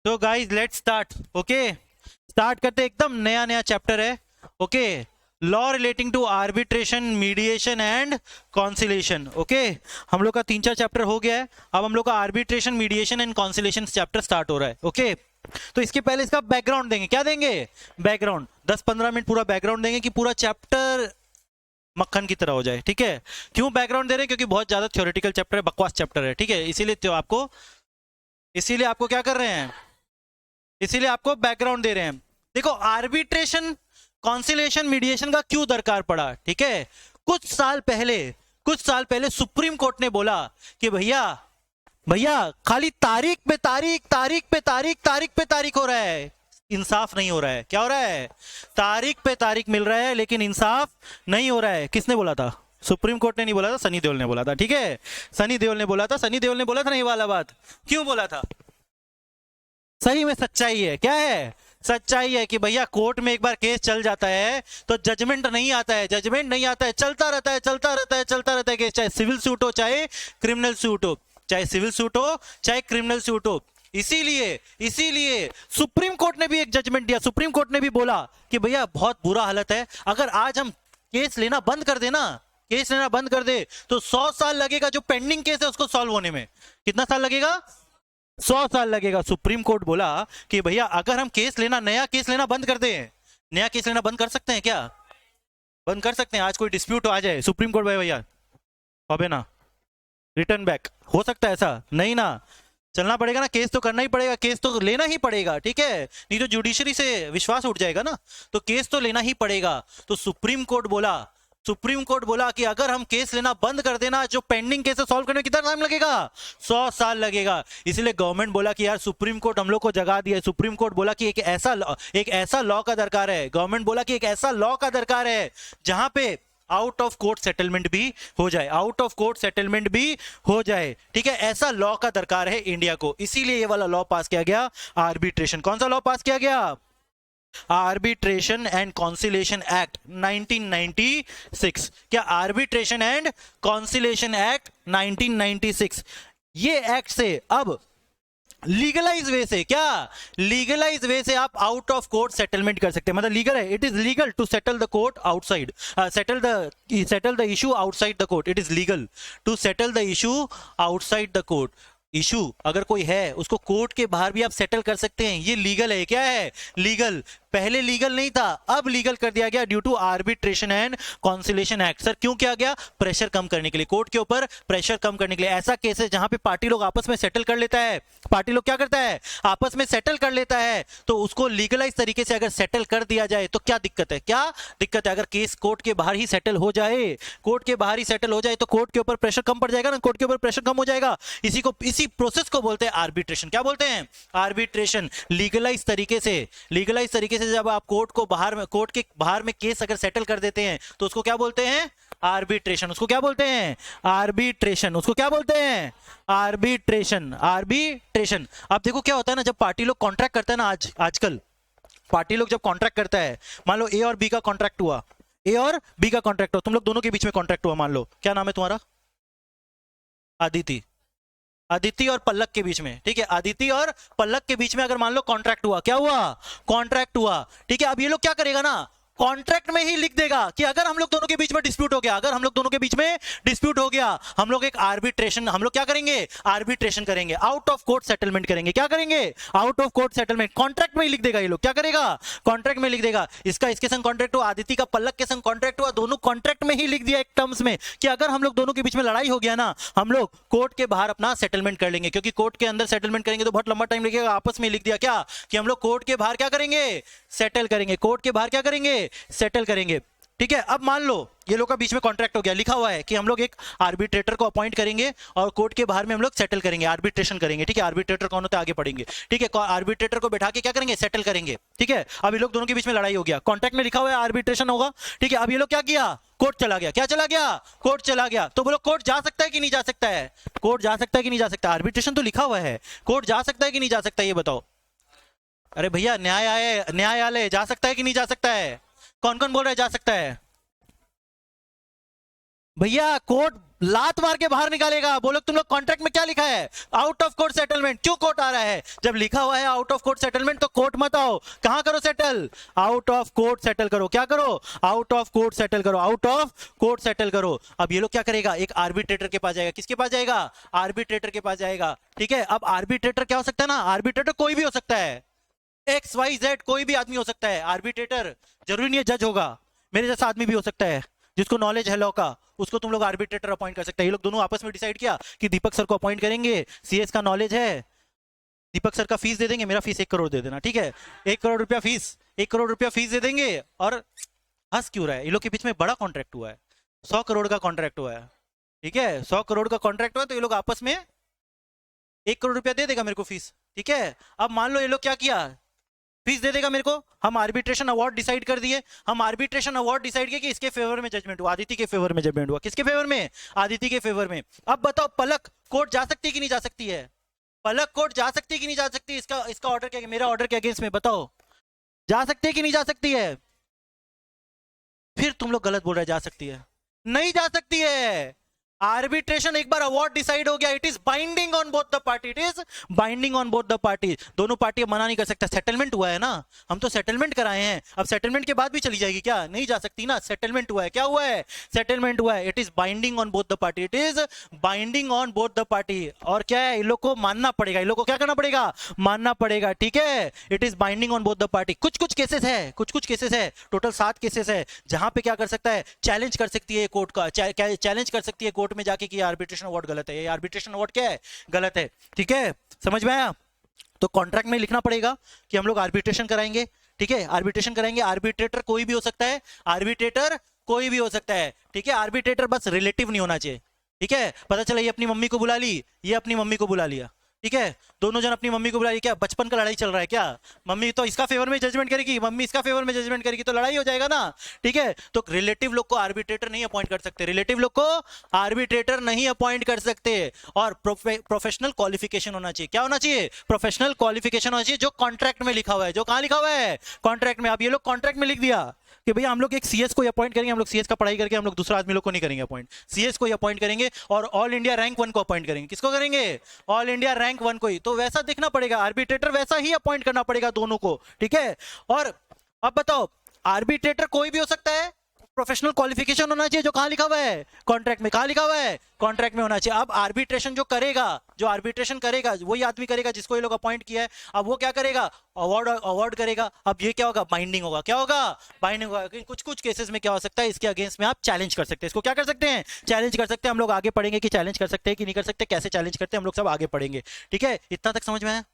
तो guys let's start. Okay, start करते, एकदम नया नया चैप्टर है। Okay, law relating to arbitration, mediation and conciliation. Okay, हम लोग का 3-4 चैप्टर हो गया है। अब हम लोग का arbitration, mediation and conciliation chapter start हो रहा है। ओके, तो इसके पहले इसका बैकग्राउंड देंगे। क्या देंगे? बैकग्राउंड। 10-15 मिनट पूरा बैकग्राउंड देंगे कि पूरा चैप्टर मक्खन की तरह हो जाए। ठीक है, क्यों बैकग्राउंड दे रहे हैं? क्योंकि बहुत ज्यादा थ्योरेटिकल चैप्टर है, बकवास चैप्टर है। ठीक है, इसीलिए तो आपको क्या कर रहे हैं, इसीलिए आपको बैकग्राउंड दे रहे हैं। देखो, आर्बिट्रेशन, कॉन्सिलेशन, मीडिएशन का क्यों दरकार पड़ा। ठीक है, कुछ साल पहले सुप्रीम कोर्ट ने बोला कि भैया भैया खाली तारीख पे तारीख हो रहा है, इंसाफ नहीं हो रहा है। क्या हो रहा है? तारीख पे तारीख मिल रहा है लेकिन इंसाफ नहीं हो रहा है। किसने बोला था? सुप्रीम कोर्ट ने नहीं बोला था, सनी देओल ने बोला था। ठीक है, सनी देओल ने बोला था नहीं वाला बात। क्यों बोला था? सही में सच्चाई है। क्या है? सच्चाई है कि भैया कोर्ट में एक बार केस चल जाता है तो जजमेंट नहीं आता है, चलता रहता है केस, चाहे सिविल सूट हो चाहे क्रिमिनल सूट हो, चाहे क्रिमिनल सूट हो। इसीलिए सुप्रीम कोर्ट ने भी एक जजमेंट दिया। सुप्रीम कोर्ट ने भी बोला कि भैया बहुत बुरा हालत है, अगर आज हम केस लेना बंद कर दे तो 100 साल लगेगा जो पेंडिंग केस है उसको सॉल्व होने में। कितना साल लगेगा? 100 साल लगेगा। सुप्रीम कोर्ट बोला कि भैया अगर हम नया केस लेना बंद कर दें, नया केस लेना बंद कर सकते हैं क्या? बंद कर सकते हैं। आज कोई डिस्प्यूट आ जाए, सुप्रीम कोर्ट भैया अबे ना, रिटर्न बैक हो सकता है ऐसा? नहीं ना, चलना पड़ेगा ना, केस तो करना ही पड़ेगा, केस तो लेना ही पड़ेगा। ठीक है, नहीं तो जुडिशरी से विश्वास उठ जाएगा ना, तो केस तो लेना ही पड़ेगा। तो सुप्रीम कोर्ट बोला कि अगर हम केस लेना बंद कर देना, जो पेंडिंग केस सॉल्व करने में कितना टाइम लगेगा? 100 साल लगेगा। इसलिए गवर्नमेंट बोला कि यार सुप्रीम कोर्ट हम लोग को जगा दिया है। सुप्रीम कोर्ट बोला कि एक ऐसा लॉ का दरकार है। गवर्नमेंट बोला कि एक ऐसा लॉ का दरकार है जहां पे आउट ऑफ कोर्ट सेटलमेंट भी हो जाए। ठीक है, ऐसा लॉ का दरकार है इंडिया को। इसीलिए ये वाला लॉ पास किया गया, आर्बिट्रेशन। कौन सा लॉ पास किया गया? Arbitration and conciliation act 1996। क्या? Arbitration and conciliation act 1996। ये एक्ट से अब लीगलाइज वे से आप आउट ऑफ कोर्ट सेटलमेंट कर सकते हैं। मतलब लीगल है, it is legal to settle the court outside, settle the issue outside the court. It is legal to settle the issue outside the court. Issue अगर कोई है उसको कोर्ट के बाहर भी आप सेटल कर सकते हैं। ये लीगल है। क्या है? लीगल। पहले लीगल नहीं था, अब लीगल कर दिया गया due to arbitration and conciliation act. Sir क्यों किया गया? प्रेशर कम करने के लिए, कोर्ट के ऊपर प्रेशर कम करने के लिए। ऐसा केस है जहां पे पार्टी लोग आपस में सेटल कर लेता है, पार्टी लोग क्या करता है? आपस में सेटल कर लेता है। तो उसको लीगलाइज तरीके से अगर सेटल कर दिया जाए तो क्या दिक्कत है? अगर केस कोर्ट के बाहर ही सेटल हो जाए, तो कोर्ट के ऊपर प्रेशर कम पड़ जाएगा ना, कोर्ट के ऊपर प्रेशर कम हो जाएगा। इसी प्रोसेस को बोलते हैं आर्बिट्रेशन। क्या बोलते हैं? आर्बिट्रेशन। लीगलाइज तरीके से जब आप कोर्ट के बाहर में केस अगर सेटल कर देते हैं तो उसको क्या बोलते हैं? आर्बिट्रेशन। उसको क्या बोलते हैं? आर्बिट्रेशन। अब देखो क्या होता है ना, जब पार्टी लोग कॉन्ट्रैक्ट करता है ना, आजकल पार्टी लोग जब कॉन्ट्रैक्ट करता है, मान लो ए और बी का कॉन्ट्रैक्ट हुआ, तुम लोग दोनों के बीच में कॉन्ट्रैक्ट हुआ। मान लो, क्या नाम है तुम्हारा? अदिति और पल्लक के बीच में। ठीक है, अदिति और पल्लक के बीच में अगर मान लो कॉन्ट्रैक्ट हुआ, क्या हुआ? कॉन्ट्रैक्ट हुआ। ठीक है, अब ये लोग क्या करेगा ना, कॉन्ट्रैक्ट में ही लिख देगा कि अगर हम लोग दोनों के बीच में डिस्प्यूट हो गया, हम लोग एक आर्बिट्रेशन, हम लोग क्या करेंगे? आर्बिट्रेशन करेंगे, आउट ऑफ कोर्ट सेटलमेंट करेंगे। क्या करेंगे? Out of court settlement. Contract में ही लिख देगा ये लोग। क्या करेगा? कॉन्ट्रैक्ट में लिख देगा। इसके संग कॉन्ट्रैक्ट हुआ, आदिति का पल्लक के संग कॉन्ट्रैक्ट हुआ, दोनों कॉन्ट्रैक्ट में ही लिख दिया एक टर्म्स में कि अगर हम लोग दोनों के बीच में लड़ाई हो गया ना, हम लोग कोर्ट के बाहर अपना सेटलमेंट कर लेंगे। क्योंकि कोर्ट के अंदर सेटलमेंट करेंगे तो बहुत लंबा टाइम लगेगा। आपस में लिख दिया क्या कि हम लोग कोर्ट के बाहर क्या करेंगे? सेटल करेंगे। कोर्ट के बाहर क्या करेंगे? सेटल करेंगे। ठीक है, अब मान लो ये लोग का बीच में कॉन्ट्रैक्ट हो गया, लिखा हुआ है कि हम लोग एक आर्बिट्रेटर को अपॉइंट करेंगे और कोर्ट के बाहर में हम लोग सेटल करेंगे, आर्बिट्रेशन करेंगे। ठीक है, आर्बिट्रेटर कौन होता है आगे पढ़ेंगे। ठीक है, आर्बिट्रेटर को बैठा के क्या करेंगे? सेटल करेंगे। ठीक है, अब ये लोग दोनों के बीच में लड़ाई हो गया, कॉन्ट्रैक्ट में लिखा हुआ है आर्बिट्रेशन होगा। ठीक है, अब ये लोग क्या किया? कोर्ट चला गया। क्या चला गया? कोर्ट चला गया। तो बोलो कोर्ट जा सकता है कि नहीं जा सकता है? कोर्ट जा सकता है कि नहीं जा सकता? आर्बिट्रेशन तो लिखा हुआ है, कोर्ट जा सकता है कि नहीं जा सकता? ये बताओ। अरे भैया, न्यायालय जा सकता है कि नहीं जा सकता है? कौन कौन बोल रहा है जा सकता है? भैया कोर्ट लात मार के बाहर निकालेगा। बोलो तुम लोग कॉन्ट्रैक्ट में क्या लिखा है? Out of court settlement. क्यों कोर्ट आ रहा है? जब लिखा हुआ है आउट ऑफ कोर्ट सेटलमेंट तो कोर्ट मत आओ। कहां करो settle? Out of court settle करो। क्या करो? आउट ऑफ कोर्ट सेटल करो। आउट ऑफ कोर्ट सेटल करो। अब ये लोग क्या करेगा? एक आर्बिट्रेटर के पास जाएगा। किसके पास जाएगा? आर्बिट्रेटर के पास जाएगा। ठीक है, अब आर्बिट्रेटर क्या हो सकता है ना? आर्बिट्रेटर कोई भी हो सकता है, XYZ कोई भी आदमी हो सकता है आर्बिट्रेटर। जरूरी नहीं है जज होगा, मेरे जैसा आदमी भी हो सकता है जिसको नॉलेज है लॉ का, उसको तुम लोग आर्बिट्रेटर अपॉइंट कर सकते हैं। ये लोग दोनों आपस में डिसाइड किया कि दीपक सर को अपॉइंट करेंगे, सीएस का नॉलेज है, दीपक सर का फीस दे देंगे, मेरा फीस 1 करोड़ दे देना। ठीक है, 1 करोड़ रुपया फीस, 1 करोड़ रुपया फीस दे देंगे। और हंस क्यों रहा है? ये लोग के बीच में बड़ा कॉन्ट्रैक्ट हुआ है, 100 करोड़ का कॉन्ट्रैक्ट हुआ है। ठीक है, 100 करोड़ का कॉन्ट्रैक्ट हुआ है, तो ये लोग आपस में 1 करोड़ रुपया दे देगा मेरे को फीस। ठीक है, अब मान लो ये लोग क्या किया, फीस दे देगा मेरे को। हम आर्बिट्रेशन अवार्ड डिसाइड कर दिए। हम आर्बिट्रेशन अवार्ड डिसाइड किया कि इसके फेवर में जजमेंट हुआ, आदिति के फेवर में जजमेंट हुआ। किसके फेवर में? आदिति के फेवर में। अब बताओ पलक कोर्ट जा सकती है कि नहीं जा सकती है? पलक कोर्ट जा सकती है कि नहीं जा सकती? इसका ऑर्डर क्या, मेरा ऑर्डर के अगेंस्ट में बताओ, जा सकती है कि नहीं जा सकती है? फिर तुम लोग गलत बोल रहे हैं, जा सकती है। नहीं जा सकती है। आर्बिट्रेशन एक बार अवार्ड डिसाइड हो गया, it is binding on both the party. It is binding on both the party. दोनों पार्टी मना नहीं कर सकता। सेटलमेंट हुआ है ना, हम तो सेटलमेंट कराए हैं। अब सेटलमेंट के बाद भी चली जाएगी क्या? नहीं जा सकती ना, सेटलमेंट हुआ है। क्या हुआ है? सेटलमेंट हुआ है। It is binding on both the party. It is binding on both the party. और क्या है, इन लोग को मानना पड़ेगा। इन लोग को क्या करना पड़ेगा? मानना पड़ेगा। ठीक है, it is binding on both the party. कुछ कुछ केसेस है, कुछ कुछ केसेस है, टोटल 7 केसेस है, जहां पे क्या कर सकता है, चैलेंज कर सकती है कोर्ट का, चैलेंज कर सकती है कोर्ट में जाके कि आर्बिट्रेशन अवार्ड गलत है, ये आर्बिट्रेशन अवार्ड क्या है, गलत है। ठीक है, समझ में आया? तो कॉन्ट्रैक्ट में लिखना पड़ेगा कि हम लोग आर्बिट्रेशन कराएंगे। ठीक है, आर्बिट्रेशन कराएंगे। आर्बिट्रेटर कोई भी हो सकता है, आर्बिट्रेटर कोई भी हो सकता है। ठीक है, आर्बिट्रेटर बस रिलेटिव नहीं होना चाहिए। ठीक है, पता चला ये अपनी मम्मी को बुला ली, ये अपनी मम्मी को बुला लिया। ठीक है, दोनों जन अपनी मम्मी को बुला ली। क्या बचपन का लड़ाई चल रहा है क्या? मम्मी तो इसका फेवर में जजमेंट करेगी, मम्मी इसका फेवर में जजमेंट करेगी, तो लड़ाई हो जाएगा ना। ठीक है, तो रिलेटिव लोग को आर्बिट्रेटर नहीं अपॉइंट कर सकते, रिलेटिव लोग को आर्बिट्रेटर नहीं अपॉइंट कर सकते। और प्रोफेशनल क्वालिफिकेशन होना चाहिए। क्या होना चाहिए? प्रोफेशनल क्वालिफिकेशन होना चाहिए, जो कॉन्ट्रैक्ट में लिखा हुआ है। जो कहां लिखा हुआ है? कॉन्ट्रैक्ट में। अब ये लोग कॉन्ट्रैक्ट में लिख दिया कि भैया हम लोग एक सीएस को अपॉइंट करेंगे, हम लोग सीएस का पढ़ाई करके हम लोग दूसरा आदमी लोग को नहीं करेंगे अपॉइंट, सीएस को अपॉइंट करेंगे और ऑल इंडिया रैंक 1 को अपॉइंट करेंगे। किसको करेंगे? ऑल इंडिया रैंक 1 को ही। तो वैसा देखना पड़ेगा, आर्बिट्रेटर वैसा ही अपॉइंट करना पड़ेगा दोनों को। ठीक है, और अब बताओ, आर्बिट्रेटर कोई भी हो सकता है, प्रोफेशनल क्वालिफिकेशन होना चाहिए, जो कहां लिखा हुआ है? कॉन्ट्रैक्ट में। कहां लिखा हुआ है? कॉन्ट्रैक्ट में होना चाहिए। अब आर्बिट्रेशन जो करेगा, जो आर्बिट्रेशन करेगा वही आदमी करेगा जिसको ये लोग अपॉइंट किया है। अब वो क्या करेगा? अवार्ड अवार्ड करेगा। अब ये क्या होगा? बाइंडिंग होगा। क्या होगा? बाइंडिंग होगा। कुछ कुछ केसेस में क्या हो सकता है, इसके अगेंस्ट में आप चैलेंज कर सकते हैं। इसको क्या कर सकते हैं? चैलेंज कर सकते हैं। हम लोग आगे पढ़ेंगे कि चैलेंज कर सकते हैं कि नहीं कर सकते, कैसे चैलेंज करते हैं, हम लोग सब आगे पढ़ेंगे। ठीक है, इतना तक समझ में आया?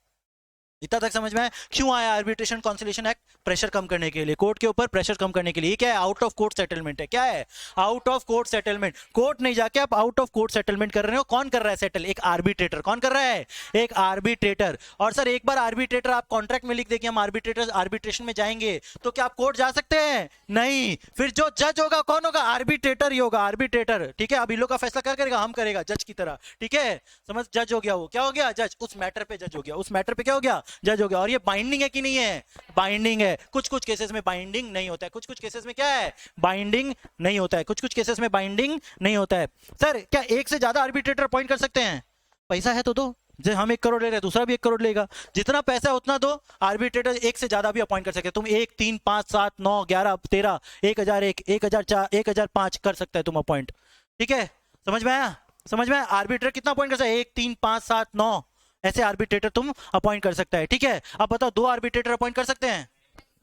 इतना तक समझ में आया? क्यों आया आर्बिट्रेशन कॉन्सिलेशन एक्ट? प्रेशर कम करने के लिए, कोर्ट के ऊपर प्रेशर कम करने के लिए। क्या है? आउट ऑफ कोर्ट सेटलमेंट है। क्या है? Out of court settlement. Court नहीं जाके आप आउट ऑफ कोर्ट सेटलमेंट कर रहे हो। कौन कर रहा है सेटल? एक आर्बिट्रेटर। कौन कर रहा है? एक आर्बिट्रेटर। और सर एक बार आर्बिट्रेटर आप कॉन्ट्रैक्ट में लिख दे कि हम आर्बिट्रेटर आर्बिट्रेशन में जाएंगे, तो क्या आप कोर्ट जा सकते हैं? नहीं। फिर जो जज होगा कौन होगा? आर्बिट्रेटर ही होगा, आर्बिट्रेटर। ठीक है, अब इन लोग का फैसला कर करेगा, हम करेगा जज की तरह। ठीक है, समझ? जज हो गया वो। क्या हो गया? जज। उस मैटर पे जज हो गया, उस मैटर पे क्या हो गया? जज हो गया। और ये बाइंडिंग है कि नहीं है? बाइंडिंग है। कुछ कुछ केसेस में बाइंडिंग नहीं होता है, कुछ कुछ केसेस में क्या है? बाइंडिंग नहीं होता है, कुछ कुछ केसेस में बाइंडिंग नहीं होता है। सर क्या एक से ज्यादा आर्बिट्रेटर अपॉइंट कर सकते हैं? पैसा है तो दो। जैसे हम 1 करोड़ ले रहे हैं, दूसरा भी 1 करोड़ लेगा, जितना पैसा है उतना दो। आर्बिट्रेटर एक से ज्यादा भी अपॉइंट कर सकते हैं तुम। 1, 3, 5, 7, 9, 11, 13, 1001, 1004, 1005 कर सकता है तुम अपॉइंट। ठीक है, समझ में आया? समझ में आया? आर्बिट्रेटर कितना अपॉइंट कर सकता है? 1, 3, 5, 7, 9 ऐसे आर्बिट्रेटर तुम अपॉइंट कर सकता है। ठीक है, अब बताओ 2 आर्बिट्रेटर अपॉइंट कर सकते हैं?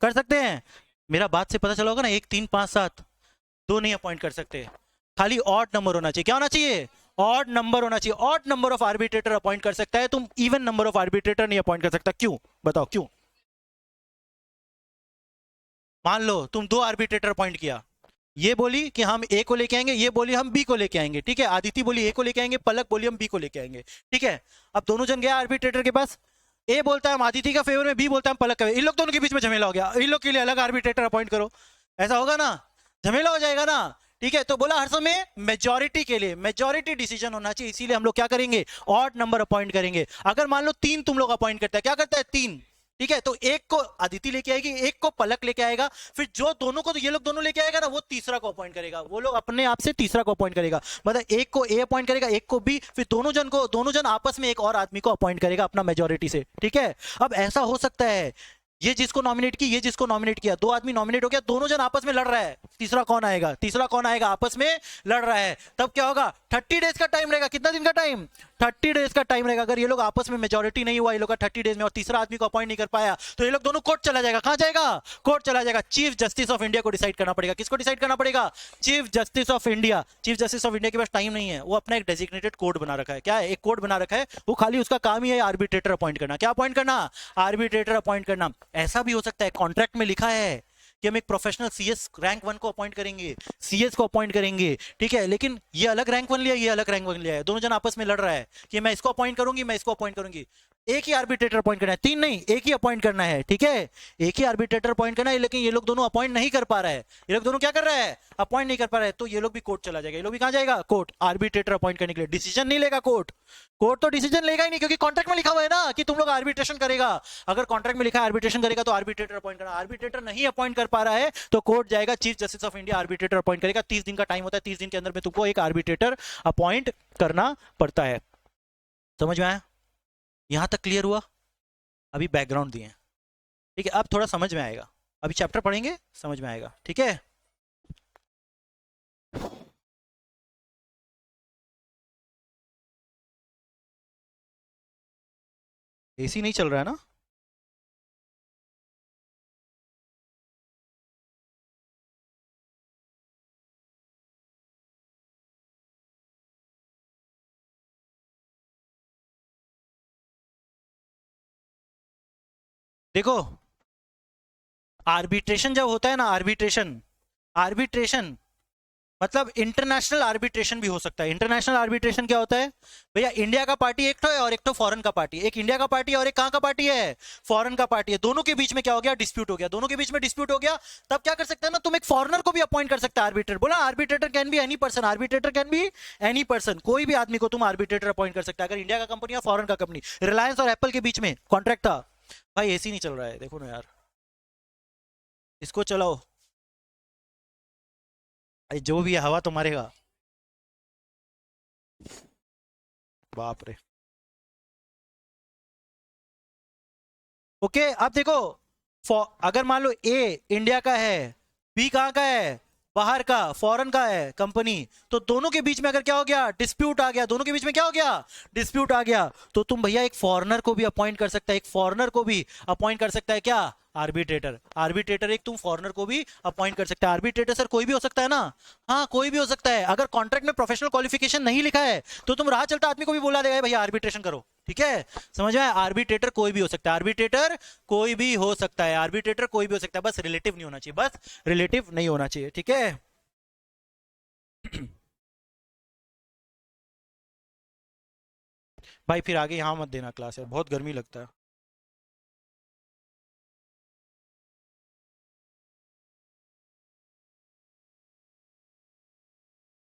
कर सकते हैं? मेरा बात से पता चला होगा ना, 1, 3, 5, 7, 2 नहीं अपॉइंट कर सकते। खाली ऑड नंबर होना चाहिए। क्या होना चाहिए? ऑड नंबर होना चाहिए। Odd number of arbitrator appoint कर सकता है तुम, इवन नंबर ऑफ आर्बिट्रेटर नहीं अपॉइंट कर सकता। क्यों? बताओ क्यों? मान लो तुम 2 आर्बिट्रेटर अपॉइंट किया, ये बोली कि हम ए को लेके आएंगे, ये बोली हम बी को लेके आएंगे। ठीक है, आदिति बोली ए को लेके आएंगे, पलक बोली हम बी को लेके आएंगे। ठीक है, अब दोनों जन गया आर्बिट्रेटर के पास, ए बोलता है हम आदिति का फेवर में, बी बोलता है हम पलक का। इन लोग दोनों के बीच में झमेला हो गया, इन लोग के लिए अलग आर्बिट्रेटर अपॉइंट करो। ऐसा होगा ना, झमेला हो जाएगा ना। ठीक है, तो बोला हर समय मेजॉरिटी के लिए, मेजॉरिटी डिसीजन होना चाहिए, इसीलिए हम लोग क्या करेंगे? ऑड नंबर अपॉइंट करेंगे। अगर मान लो 3 तुम लोग अपॉइंट करते हैं, क्या करता है? 3 ठीक है, तो एक को अदिति लेके आएगी, एक को पलक लेके आएगा, फिर जो दोनों को, तो ये लोग दोनों लेके आएगा ना, वो तीसरा को अपॉइंट करेगा, वो लोग अपने आप से तीसरा को अपॉइंट करेगा, मतलब एक को ए अपॉइंट करेगा, एक को बी, फिर दोनों जन आपस में एक और आदमी को अपॉइंट करेगा अपना मेजोरिटी से। ठीक है, अब ऐसा हो सकता है ये जिसको नॉमिनेट की, ये जिसको नॉमिनेट किया, दो आदमी नॉमिनेट हो गया, दोनों जन आपस में लड़ रहा है, तीसरा कौन आएगा, तीसरा कौन आएगा, आपस में लड़ रहा है, तब क्या होगा, 30 डेज का टाइम रहेगा। कितना दिन का टाइम, 30 डेज का टाइम रहेगा। अगर ये लोग आपस में मेजोरिटी नहीं हुआ ये लोग का 30 डेज में, और तीसरा आदमी को अपॉइंट नहीं कर पाया, तो ये लोग दोनों कोर्ट चला जाएगा। कहां जाएगा, कोर्ट चला जाएगा। चीफ जस्टिस ऑफ इंडिया को डिसाइड करना पड़ेगा। किसको डिसाइड करना पड़ेगा, chief justice of India. Chief justice of India के पास टाइम नहीं है, वो अपना एक डेजिग्नेटेड कोर्ट बना रखा है। क्या है, एक कोर्ट बना रखा है, वो खाली उसका काम ही है आर्बिट्रेटर अपॉइंट करना। क्या अपॉइंट करना, आर्बिट्रेटर अपॉइंट करना। ऐसा भी हो सकता है कॉन्ट्रैक्ट में लिखा है कि हम एक प्रोफेशनल सीएस रैंक 1 को अपॉइंट करेंगे, सीएस को अपॉइंट करेंगे, ठीक है, लेकिन ये अलग रैंक 1 लिया, ये अलग रैंक 1 लिया है, दोनों जन आपस में लड़ रहा है कि मैं इसको अपॉइंट करूंगी, मैं इसको अपॉइंट करूंगी। एक ही आर्बिट्रेटर अपॉइंट करना है, 3 नहीं, एक ही अपॉइंट करना है। ठीक है, एक ही आर्बिट्रेटर अपॉइंट करना है, लेकिन ये लोग दोनों अपॉइंट नहीं कर पा रहा है, ये लोग दोनों क्या कर रहा है, अपॉइंट नहीं कर पा रहा है, तो ये लोग भी कोर्ट चला जाएगा। ये लोग भी कहां जाएगा, कोर्ट। आर्बिट्रेटर अपॉइंट करने के लिए डिसीजन नहीं लेगा कोर्ट, कोर्ट तो डिसीजन लेगा ही नहीं, क्योंकि कॉन्ट्रैक्ट में लिखा हुआ है ना कि तुम लोग आर्बिट्रेशन करेगा। अगर कॉन्ट्रैक्ट में लिखा है आर्बिट्रेशन करेगा, तो आर्बिट्रेटर अपॉइंट करना। आर्बिट्रेटर नहीं अपॉइंट कर पा रहा है, तो कोर्ट जाएगा, chief justice of India arbitrator appoint करेगा। 30 दिन का टाइम होता है, 30 दिन के अंदर में तुमको एक आर्बिट्रेटर अपॉइंट करना पड़ता है। समझ में आया, यहां तक क्लियर हुआ। अभी बैकग्राउंड दिए, ठीक है, अब थोड़ा समझ में आएगा, अभी चैप्टर पढ़ेंगे समझ में आएगा। ठीक है, एसी नहीं चल रहा है ना, देखो आर्बिट्रेशन जब होता है ना, आर्बिट्रेशन, आर्बिट्रेशन मतलब इंटरनेशनल आर्बिट्रेशन भी हो सकता है। इंटरनेशनल आर्बिट्रेशन क्या होता है भैया, इंडिया का पार्टी एक तो है और एक तो फॉरेन का पार्टी। एक इंडिया का पार्टी और एक कहां का पार्टी है, फॉरेन का पार्टी है। दोनों के बीच में क्या हो गया, डिस्प्यूट हो गया। दोनों के बीच में डिस्प्यूट हो गया, तब क्या कर सकते हैं ना, तुम एक फॉरेनर को भी अपॉइंट कर सकते हैं आर्बिट्रेटर। बोला arbitrator can be any person, arbitrator can be any person, कोई भी आदमी को तुम आर्बिट्रेटर अपॉइंट कर सकते हैं। अगर इंडिया का कंपनी या फॉरेन का कंपनी, रिलायंस और एप्पल के बीच में कॉन्ट्रैक्ट था। भाई एसी नहीं चल रहा है, देखो ना यार, इसको चलाओ, जो भी है हवा तो मारेगा। बाप रे, ओके अब देखो, अगर मान लो ए इंडिया का है, बी कहाँ का है, बाहर का, फॉरेन का है कंपनी, तो दोनों के बीच में अगर क्या हो गया, डिस्प्यूट आ गया, दोनों के बीच में क्या हो गया, डिस्प्यूट आ गया, तो तुम भैया एक फॉरेनर को भी अपॉइंट कर सकता है, एक फॉरेनर को भी अपॉइंट कर सकता है क्या, आर्बिट्रेटर। आर्बिट्रेटर एक तुम फॉरेनर को भी अपॉइंट कर सकते हैं। आर्बिट्रेटर सर कोई भी हो सकता है ना, हाँ कोई भी हो सकता है। अगर कॉन्ट्रैक्ट में प्रोफेशनल क्वालिफिकेशन नहीं लिखा है, तो तुम राह चलता आदमी को भी बोला देगा भैया आर्बिट्रेशन करो। ठीक है, समझ में, आर्बिट्रेटर कोई भी हो सकता है, आर्बिट्रेटर कोई भी हो सकता है, आर्बिट्रेटर कोई भी हो सकता है, बस रिलेटिव नहीं होना चाहिए, बस रिलेटिव नहीं होना चाहिए। ठीक है भाई फिर आगे यहाँ मत देना क्लास है, बहुत गर्मी लगता है।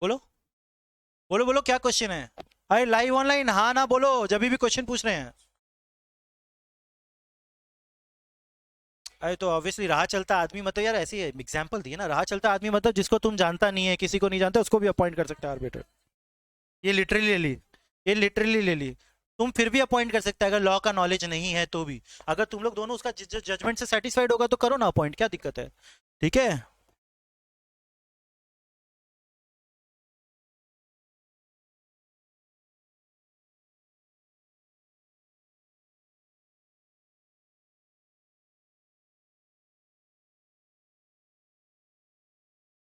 बोलो बोलो बोलो, क्या क्वेश्चन है। अरे लाइव ऑनलाइन, हाँ ना बोलो, जब भी क्वेश्चन पूछ रहे हैं। अरे तो ऑब्वियसली राह चलता आदमी, मतलब यार ऐसी एग्जांपल दी है ना, राह चलता आदमी मतलब जिसको तुम जानता नहीं है, किसी को नहीं जानता, उसको भी अपॉइंट कर सकता है आर्बिटर। ये लिटरली ले ली, ये लिटरली ले ली। तुम फिर भी अपॉइंट कर सकते हैं अगर लॉ का नॉलेज नहीं है तो भी। अगर तुम लोग दोनों उसका जजमेंट से सेटिस्फाइड होगा तो करो ना अपॉइंट, क्या दिक्कत है। ठीक है,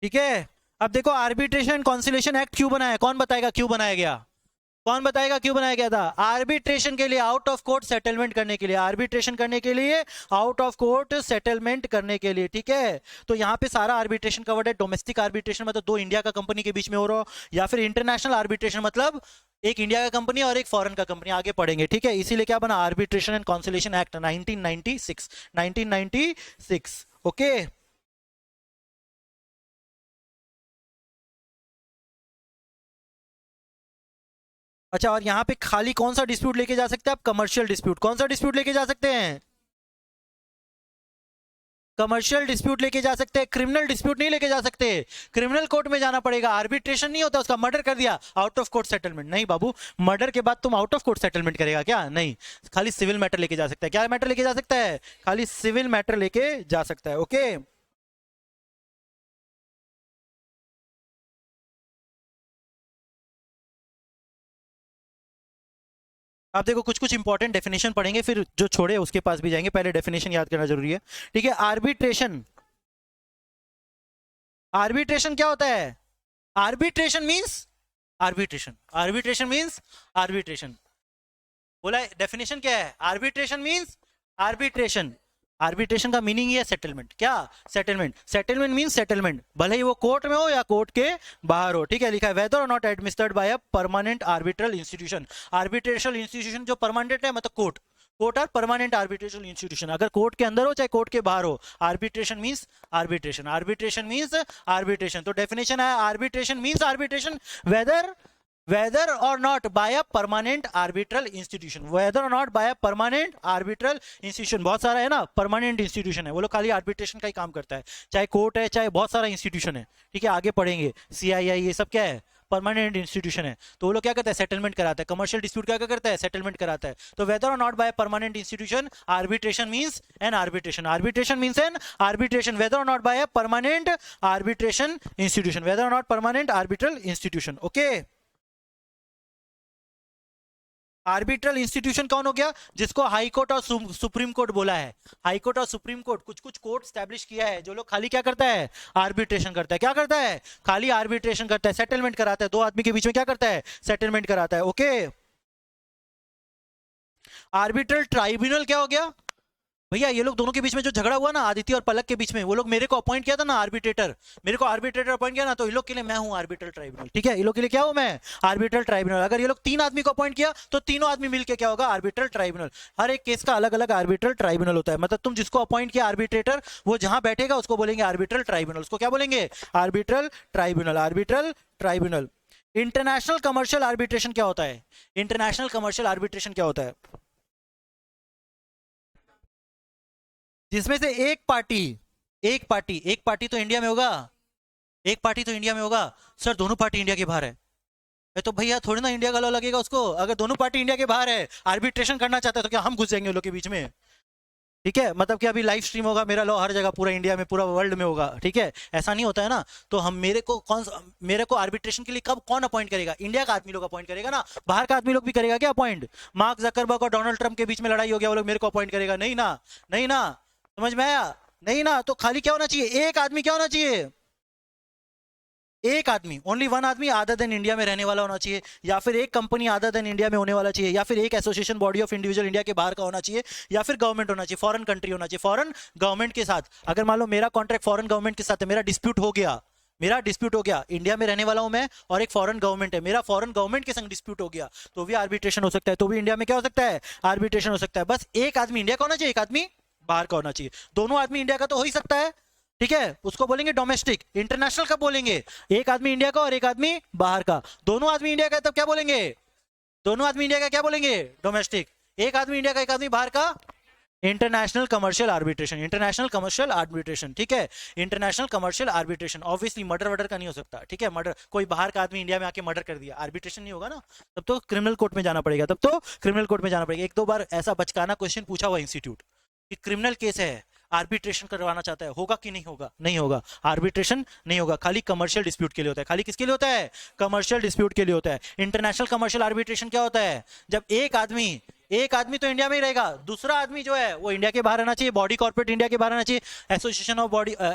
ठीक है। अब देखो आर्बिट्रेशन कॉन्सिलेशन एक्ट क्यों बनाया, कौन बताएगा क्यों बनाया गया, कौन बताएगा क्यों बनाया गया था। आर्बिट्रेशन के लिए, आउट ऑफ कोर्ट सेटलमेंट करने के लिए, आर्बिट्रेशन करने के लिए, आउट ऑफ कोर्ट सेटलमेंट करने के लिए। ठीक है, तो यहाँ पे सारा आर्बिट्रेशन कवर्ड है। डोमेस्टिक आर्बिट्रेशन मतलब दो इंडिया का कंपनी के बीच में हो रहा हो, या फिर इंटरनेशनल आर्बिट्रेशन मतलब एक इंडिया का कंपनी और एक फॉरेन का कंपनी, आगे पढ़ेंगे। ठीक है, इसीलिए क्या बना, arbitration and conciliation act 1996, 1996। Okay, अच्छा, और यहाँ पे खाली कौन सा डिस्प्यूट लेके जा सकते हैं आप, कमर्शियल डिस्प्यूट। कौन सा डिस्प्यूट लेके जा सकते हैं, कमर्शियल डिस्प्यूट लेके जा सकते हैं, क्रिमिनल डिस्प्यूट नहीं लेके जा सकते। क्रिमिनल कोर्ट में जाना पड़ेगा, आर्बिट्रेशन नहीं होता। उसका मर्डर कर दिया, आउट ऑफ कोर्ट सेटलमेंट नहीं बाबू। मर्डर के बाद तुम आउट ऑफ कोर्ट सेटलमेंट करेगा क्या? नहीं, खाली सिविल मैटर लेके जा सकता है। क्या मैटर लेके जा सकता है? खाली सिविल मैटर लेके जा सकता है। ओके, आप देखो कुछ कुछ इंपॉर्टेंट डेफिनेशन पढ़ेंगे, फिर जो छोड़े उसके पास भी जाएंगे। पहले डेफिनेशन याद करना जरूरी है, ठीक है। आर्बिट्रेशन, आर्बिट्रेशन क्या होता है? Arbitration means arbitration, arbitration means arbitration. बोला डेफिनेशन क्या है? Arbitration means arbitration. आर्बिट्रेशन का मीनिंग ही है सेटलमेंट। क्या? सेटलमेंट। सेटलमेंट मींस सेटलमेंट, भले ही वो कोर्ट में हो या कोर्ट के बाहर हो, ठीक है। लिखा है whether or not administered by a permanent arbitral institution. Arbitration institution जो परमानेंट है, मतलब court, court or permanent arbitration institution. अगर कोर्ट के अंदर हो चाहे कोर्ट के बाहर हो, arbitration means arbitration, arbitration means arbitration. तो डेफिनेशन है arbitration means arbitration whether or not by a permanent arbitral institution, whether or not by a permanent arbitral institution। बहुत सारा है ना परमानेंट इंस्टीट्यूशन है, वो लोग खाली आर्बिट्रेशन का ही काम करता है, चाहे कोर्ट है चाहे बहुत सारा इंस्टीट्यूशन है, ठीक है। आगे पढ़ेंगे CII, ये सब क्या है? परमानेंट इंस्टीट्यूशन है। तो वो लोग क्या करता है? सेटलमेंट कराता है। कमर्शियल डिस्प्यूट क्या करता है? सेटलमेंट कराता है। तो whether or not by permanent institution, arbitration means an arbitration, arbitration means an arbitration, whether or not by a permanent arbitration institution, whether or not permanent arbitral institution. Okay, arbitral institution कौन हो गया? जिसको high court और supreme court बोला है। High court और supreme court कुछ कुछ कोर्ट स्टैब्लिश किया है, जो लोग खाली क्या करता है? आर्बिट्रेशन करता है। क्या करता है? खाली आर्बिट्रेशन करता है, सेटलमेंट कराता है। दो आदमी के बीच में क्या करता है? सेटलमेंट कराता है। ओके, आर्बिट्रल ट्राइब्यूनल क्या हो गया? भैया ये लोग दोनों के बीच में जो झगड़ा हुआ ना, आदित्य और पलक के बीच में, वो लोग मेरे को अपॉइंट किया था ना आर्बिट्रेटर, मेरे को आर्बिट्रेटर अपॉइंट किया ना, तो ये लोग के लिए मैं हूं आर्बिट्रल ट्राइब्यूनल, ठीक है। ये लोग के लिए क्या हूं मैं? Arbitral tribunal. अगर ये लोग 3 आदमी को अपॉइंट किया तो तीनों आदमी मिलकर क्या होगा? Arbitral tribunal. हर एक केस का अलग अलग आर्बिट्रल ट्राइब्यूनल होता है। मतलब तुम जिसको अपॉइंट किया आर्बिट्रेटर, वो जहां बैठेगा उसको बोलेंगे आर्बिट्रल ट्राइब्यूनल। उसको क्या बोलेंगे? Arbitral tribunal, arbitral tribunal. International commercial arbitration क्या होता है? इंटरनेशनल कमर्शियल आर्बिट्रेशन क्या होता है? जिसमें से एक पार्टी तो इंडिया में होगा, एक पार्टी तो इंडिया में होगा। सर दोनों पार्टी इंडिया के बाहर है, तो भैया थोड़ी ना इंडिया का लॉ लगेगा उसको। अगर दोनों पार्टी इंडिया के बाहर है, आर्बिट्रेशन करना चाहता है, तो क्या हम घुस जाएंगे उन लोग के बीच में? ठीक है, मतलब कि अभी लाइव स्ट्रीम होगा मेरा लॉ हर जगह, पूरा इंडिया में, पूरा वर्ल्ड में होगा, ठीक है। ऐसा नहीं होता है ना। तो हम मेरे को आर्बिट्रेशन के लिए कब कौन अपॉइंट करेगा? इंडिया का आदमी लोग अपॉइंट करेगा ना। बाहर का आदमी लोग भी करेगा क्या अपॉइंट? मार्क जकरबर्ग और डोनाल्ड ट्रंप के बीच में लड़ाई हो गया, वो लोग मेरे को अपॉइंट करेगा? नहीं ना, नहीं ना, समझ में आया? नहीं ना। तो खाली क्या होना चाहिए? एक आदमी क्या होना चाहिए? एक आदमी, ओनली वन आदमी अदर देन इंडिया में रहने वाला होना चाहिए, या फिर एक कंपनी अदर देन इंडिया में होने वाला चाहिए, या फिर एक association body of individual India के बाहर का होना चाहिए, या फिर गवर्नमेंट होना चाहिए, फॉरेन कंट्री होना चाहिए, फॉरेन गवर्नमेंट के साथ। अगर मान लो मेरा कॉन्ट्रैक्ट फॉरेन गवर्नमेंट के साथ है, मेरा डिस्प्यूट हो गया, इंडिया में रहने वाला हूं मैं और एक फॉरेन गवर्नमेंट है, मेरा फॉरेन गवर्नमेंट के संग डिस्प्यूट हो गया, तो भी आर्बिट्रेशन हो सकता है, तो भी इंडिया में क्या हो सकता है? आर्बिट्रेशन हो सकता है। बस एक आदमी इंडिया का होना चाहिए, एक आदमी बाहर का होना चाहिए। दोनों आदमी इंडिया का तो हो ही सकता है, ठीक है, उसको बोलेंगे डोमेस्टिक। इंटरनेशनल कब बोलेंगे? एक आदमी इंडिया का और एक आदमी बाहर का। दोनों आदमी इंडिया का तब क्या बोलेंगे? दोनों आदमी इंडिया का क्या बोलेंगे? डोमेस्टिक। एक आदमी इंडिया का एक आदमी बाहर का, international commercial arbitration, international commercial arbitration, ठीक है। International commercial arbitration. Obviously murder वर्डर का नहीं हो सकता, ठीक है। मर्डर, कोई बाहर का आदमी इंडिया में आके मर्डर कर दिया, आर्बिट्रेशन नहीं होगा ना, तब तो क्रिमिनल कोर्ट में जाना पड़ेगा, तब तो क्रिमिनल कोर्ट में जाना पड़ेगा। एक दो बार ऐसा बचकाना क्वेश्चन पूछा हुआ इंस्टीट्यूट कि क्रिमिनल केस है, आर्बिट्रेशन करवाना चाहता है, होगा कि नहीं होगा? नहीं होगा, आर्बिट्रेशन नहीं होगा। खाली कमर्शियल डिस्प्यूट के लिए होता है। खाली किसके लिए होता है? कमर्शियल डिस्प्यूट के लिए होता है। इंटरनेशनल कमर्शियल आर्बिट्रेशन क्या होता है? जब एक आदमी तो इंडिया में ही रहेगा, दूसरा आदमी जो है वो इंडिया के बाहर रहना चाहिए, बॉडी कॉर्पोरेट इंडिया के बाहर रहना चाहिए,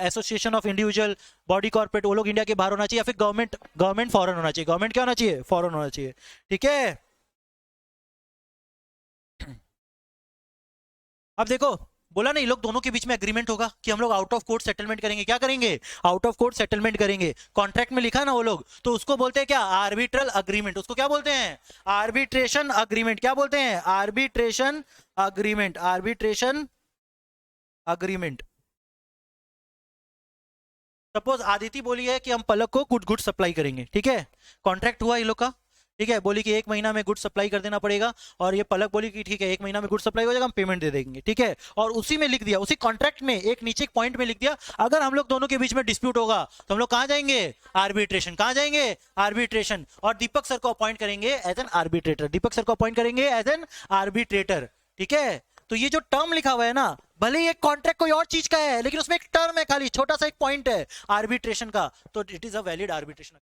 association of individual body corporate, वो लोग इंडिया के बाहर होना चाहिए, या फिर गवर्नमेंट फॉरेन होना चाहिए। गवर्नमेंट क्या होना चाहिए? फॉरेन होना चाहिए, ठीक है। अब देखो, बोला नहीं, लोग दोनों के बीच में एग्रीमेंट होगा कि हम लोग आउट ऑफ कोर्ट सेटलमेंट करेंगे। क्या करेंगे? आउट ऑफ कोर्ट सेटलमेंट करेंगे। कॉन्ट्रैक्ट में लिखा ना वो लोग, तो उसको बोलते हैं क्या? Arbitral agreement. उसको क्या बोलते हैं? Arbitration agreement. क्या बोलते हैं? Arbitration agreement, arbitration agreement. Suppose Aditi बोली है कि हम पलक को गुड गुड सप्लाई करेंगे, ठीक है। कॉन्ट्रैक्ट हुआ ये लोग का, ठीक है, बोली कि 1 महीना में गुड सप्लाई कर देना पड़ेगा, और ये पलक बोली कि ठीक है 1 महीना में गुड सप्लाई हो जाएगा, हम पेमेंट दे देंगे, ठीक है। और उसी में लिख दिया, उसी कॉन्ट्रैक्ट में एक नीचे एक पॉइंट में लिख दिया, अगर हम लोग दोनों के बीच में डिस्प्यूट होगा तो हम लोग कहां जाएंगे, आर्बिट्रेशन। कहां जाएंगे, आर्बिट्रेशन। और दीपक सर को अपॉइंट करेंगे as an arbitrator, Deepak sir को अपॉइंट करेंगे एज एन आर्बिट्रेटर, ठीक है। तो ये जो टर्म लिखा हुआ है ना, भले ही एक कॉन्ट्रैक्ट कोई और चीज का है, लेकिन उसमें एक टर्म है, खाली छोटा सा एक पॉइंट है आर्बिट्रेशन का, तो it is a valid arbitration.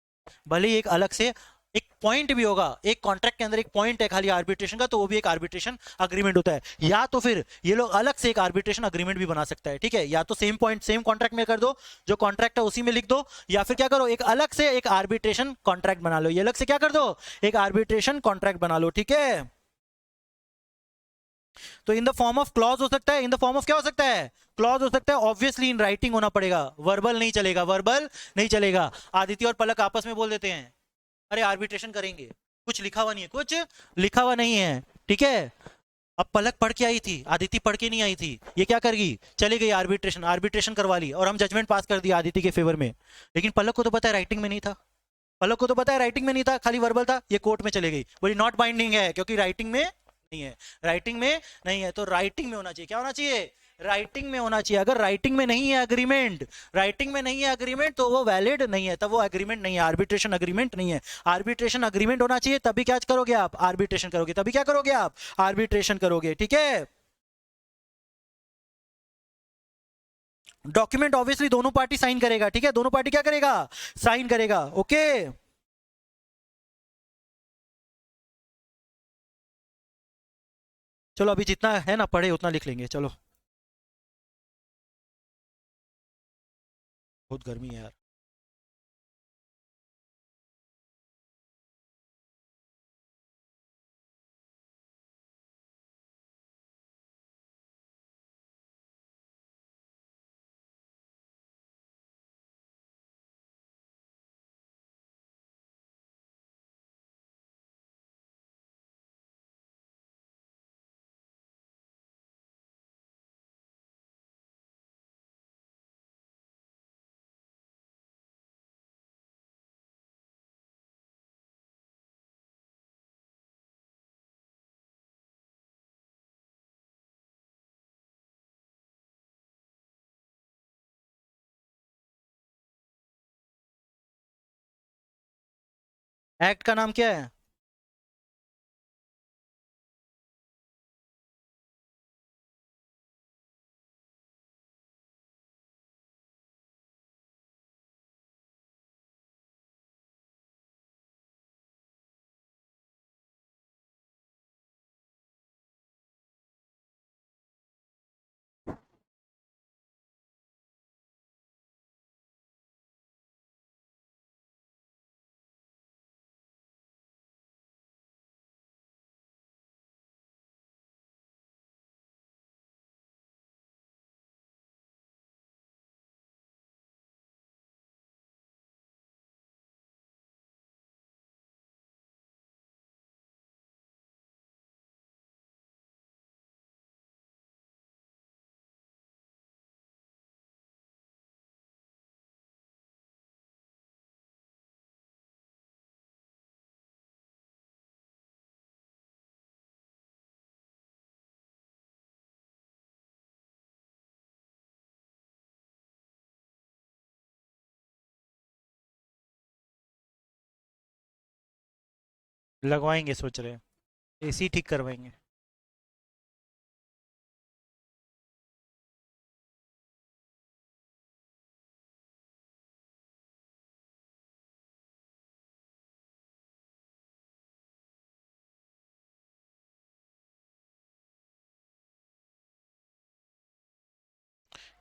भले ही एक अलग से एक पॉइंट भी होगा, एक कॉन्ट्रैक्ट के अंदर एक पॉइंट है खाली आर्बिट्रेशन का, तो वो भी एक आर्बिट्रेशन अग्रीमेंट होता है। या तो फिर ये लोग अलग से एक आर्बिट्रेशन अग्रीमेंट भी बना सकता है, ठीक है। या तो सेम पॉइंट सेम कॉन्ट्रैक्ट में कर दो, जो कॉन्ट्रैक्ट है उसी में लिख दो, या फिर क्या करो, एक अलग से एक आर्बिट्रेशन कॉन्ट्रैक्ट बना लो, ये अलग से क्या कर दो, एक आर्बिट्रेशन कॉन्ट्रैक्ट बना लो, ठीक है। तो in the form of clause हो सकता है, इन द फॉर्म ऑफ क्या हो सकता है, क्लॉज हो सकता है। ऑब्वियसली इन राइटिंग होना पड़ेगा, वर्बल नहीं चलेगा, वर्बल नहीं चलेगा। आदित्य और पलक आपस में बोल देते हैं अरे आर्बिट्रेशन करेंगे, कुछ लिखा हुआ नहीं है, कुछ लिखा हुआ नहीं है, ठीक है। अब पलक पढ़ के आई थी, आदित्य पढ़ के नहीं आई थी, ये क्या कर गई, चली गई आर्बिट्रेशन, आर्बिट्रेशन करवा ली, और हम जजमेंट पास कर दिया आदित्य के फेवर में। लेकिन पलक को तो पता है राइटिंग में नहीं था, पलक को तो पता है राइटिंग में नहीं था, खाली वर्बल था, ये कोर्ट में चले गई, बोली नॉट बाइंडिंग है क्योंकि राइटिंग में नहीं है, राइटिंग में नहीं है। तो राइटिंग में होना चाहिए, क्या होना चाहिए, राइटिंग में होना चाहिए। अगर राइटिंग में नहीं है अग्रीमेंट, राइटिंग में नहीं है अग्रीमेंट, तो वो वैलिड नहीं है, तब वो एग्रीमेंट नहीं है, आर्बिट्रेशन अग्रीमेंट नहीं है। आर्बिट्रेशन अग्रीमेंट होना चाहिए, तभी क्या करोगे आप, आर्बिट्रेशन करोगे, तभी क्या करोगे आप, आर्बिट्रेशन करोगे, ठीक है। डॉक्यूमेंट ऑब्वियसली दोनों पार्टी साइन करेगा, ठीक है, दोनों पार्टी क्या करेगा, साइन करेगा, ओके। चलो अभी जितना है ना पढ़े उतना लिख लेंगे, चलो। बहुत गर्मी है यार। एक्ट का नाम क्या है, लगवाएंगे सोच रहे हैं, एसी ठीक करवाएंगे।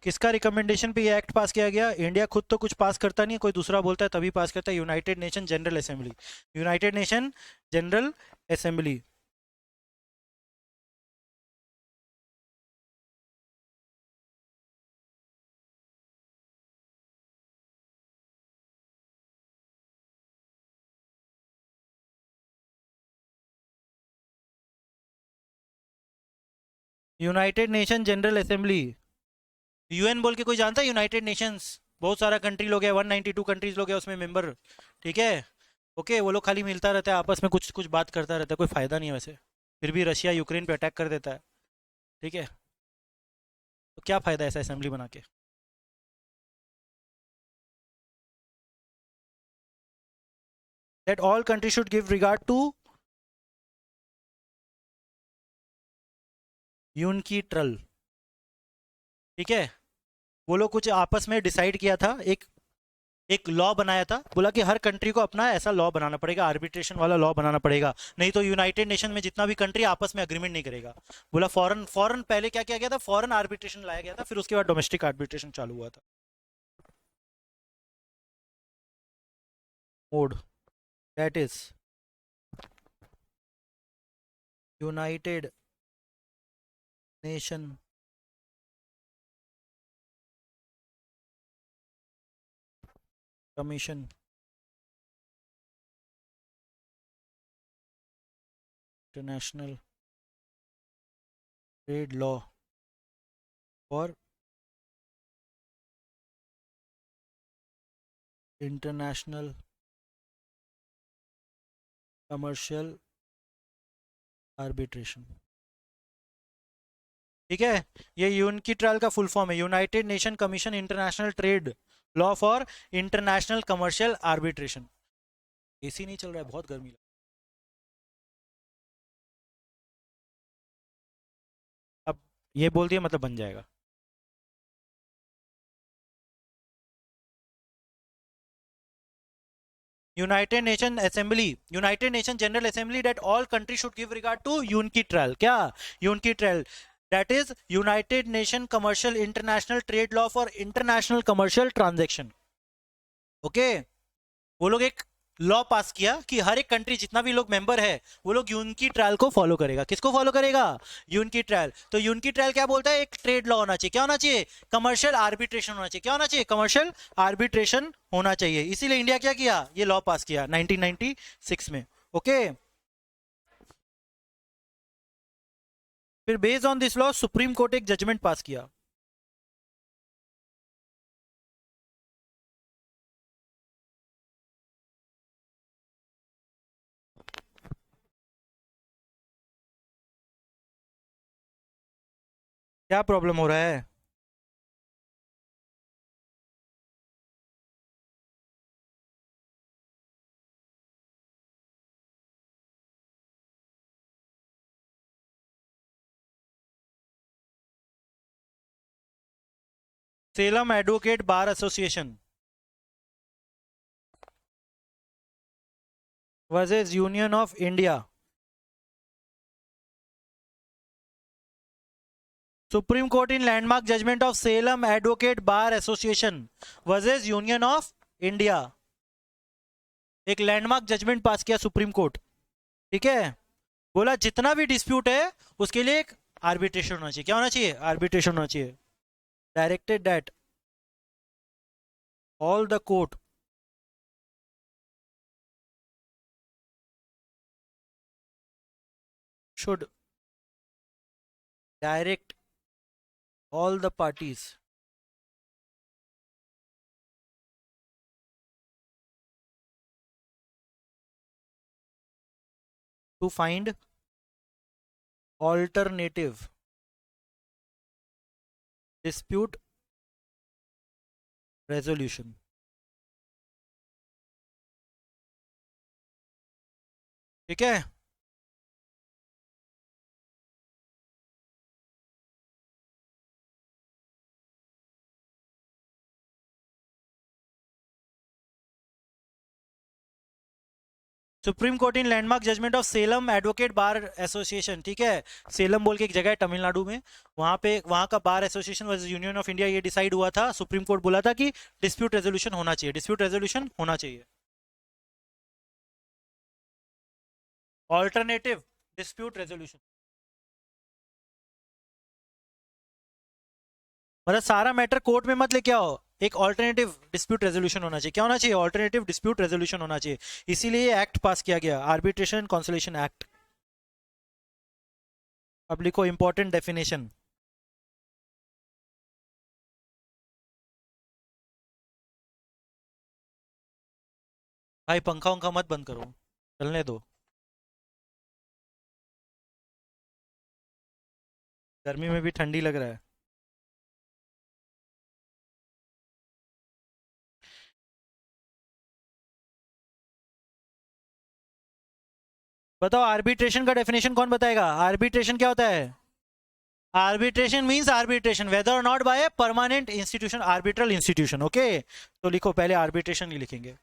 किसका रिकमेंडेशन पे ये एक्ट पास किया गया, इंडिया खुद तो कुछ पास करता नहीं है, कोई दूसरा बोलता है तभी पास करता है, United Nation General assembly, United Nation General assembly. United Nation General assembly, UN बोल के कोई जानता है, यूनाइटेड नेशंस, बहुत सारा कंट्री लोग है, 192 कंट्रीज लोग है उसमें मेंबर, ठीक है। ओके, वो लोग खाली मिलता रहता है आपस में, कुछ कुछ बात करता रहता है, कोई फायदा नहीं है वैसे। फिर भी रशिया यूक्रेन पे अटैक कर देता है। ठीक है, तो क्या फायदा ऐसा असेंबली बना के? That all country should give regard to UNCITRAL. ठीक है, वो लोग कुछ आपस में डिसाइड किया था, एक एक लॉ बनाया था, बोला कि हर कंट्री को अपना ऐसा लॉ बनाना पड़ेगा, आर्बिट्रेशन वाला लॉ बनाना पड़ेगा, नहीं तो यूनाइटेड नेशन में जितना भी कंट्री आपस में अग्रीमेंट नहीं करेगा। बोला फॉरेन फॉरेन पहले क्या किया गया था, फॉरेन आर्बिट्रेशन लाया गया था, फिर उसके बाद डोमेस्टिक आर्बिट्रेशन चालू हुआ था। Mode, that is United nation commission international Trade law और इंटरनेशनल कमर्शियल आर्बिट्रेशन। ठीक है, ये यूनकी ट्रायल का फुल फॉर्म है, United nation commission international Trade Law for international commercial arbitration. AC नहीं चल रहा है, बहुत गर्मी लग। अब ये बोल दिया मतलब बन जाएगा। United Nation General Assembly that all country should give regard to UNCITRAL. क्या? UNCITRAL, that is United Nation Commercial International Trade Law for international commercial transaction. Okay, वो लोग एक लॉ पास किया कि हर एक कंट्री जितना भी लोग मेंबर है वो लोग यूनकी ट्रायल को फॉलो करेगा। किसको फॉलो करेगा? यूनकी ट्रायल। तो यूनकी ट्रायल क्या बोलता है? एक ट्रेड लॉ होना चाहिए, क्या होना चाहिए? कमर्शियल आर्बिट्रेशन होना चाहिए। क्या होना चाहिए? कमर्शियल आर्बिट्रेशन होना चाहिए। इसीलिए इंडिया क्या किया? ये लॉ पास किया 1996 में। ओके, फिर based on this law supreme court एक जजमेंट पास किया। क्या प्रॉब्लम हो रहा है? Salem advocate bar association versus union of India. Supreme court in landmark judgment of Salem advocate bar association versus union of India. एक लैंडमार्क जजमेंट पास किया supreme court. ठीक है, बोला जितना भी डिस्प्यूट है उसके लिए एक आर्बिट्रेशन होना चाहिए। क्या होना चाहिए? आर्बिट्रेशन होना चाहिए। Directed that all the court should direct all the parties to find alternative dispute resolution। ठीक है, supreme court in landmark judgment of Salem advocate bar association. ठीक है, सेलम बोल के एक जगह है तमिलनाडु में, वहां पे वहां का बार association versus union of India, ये डिसाइड हुआ था। सुप्रीम कोर्ट बोला था कि डिस्प्यूट रेजोल्यूशन होना चाहिए, डिस्प्यूट रेजोल्यूशन होना चाहिए। ऑल्टरनेटिव डिस्प्यूट रेजोल्यूशन मतलब सारा मैटर कोर्ट में मत लेके आओ, एक ऑल्टरनेटिव डिस्प्यूट रेजोल्यूशन होना चाहिए। क्या होना चाहिए? ऑल्टरनेटिव डिस्प्यूट रेजोल्यूशन होना चाहिए। इसीलिए एक्ट पास किया गया, आर्बिट्रेशन कॉन्सोलेशन एक्ट। अब लिखो इंपॉर्टेंट डेफिनेशन। भाई पंखा उंखा मत बंद करो, चलने दो। गर्मी में भी ठंडी लग रहा है। बताओ आर्बिट्रेशन का डेफिनेशन कौन बताएगा? आर्बिट्रेशन क्या होता है? Arbitration means arbitration whether or not by a permanent institution, arbitral institution. Okay, तो लिखो, पहले आर्बिट्रेशन ही लिखेंगे।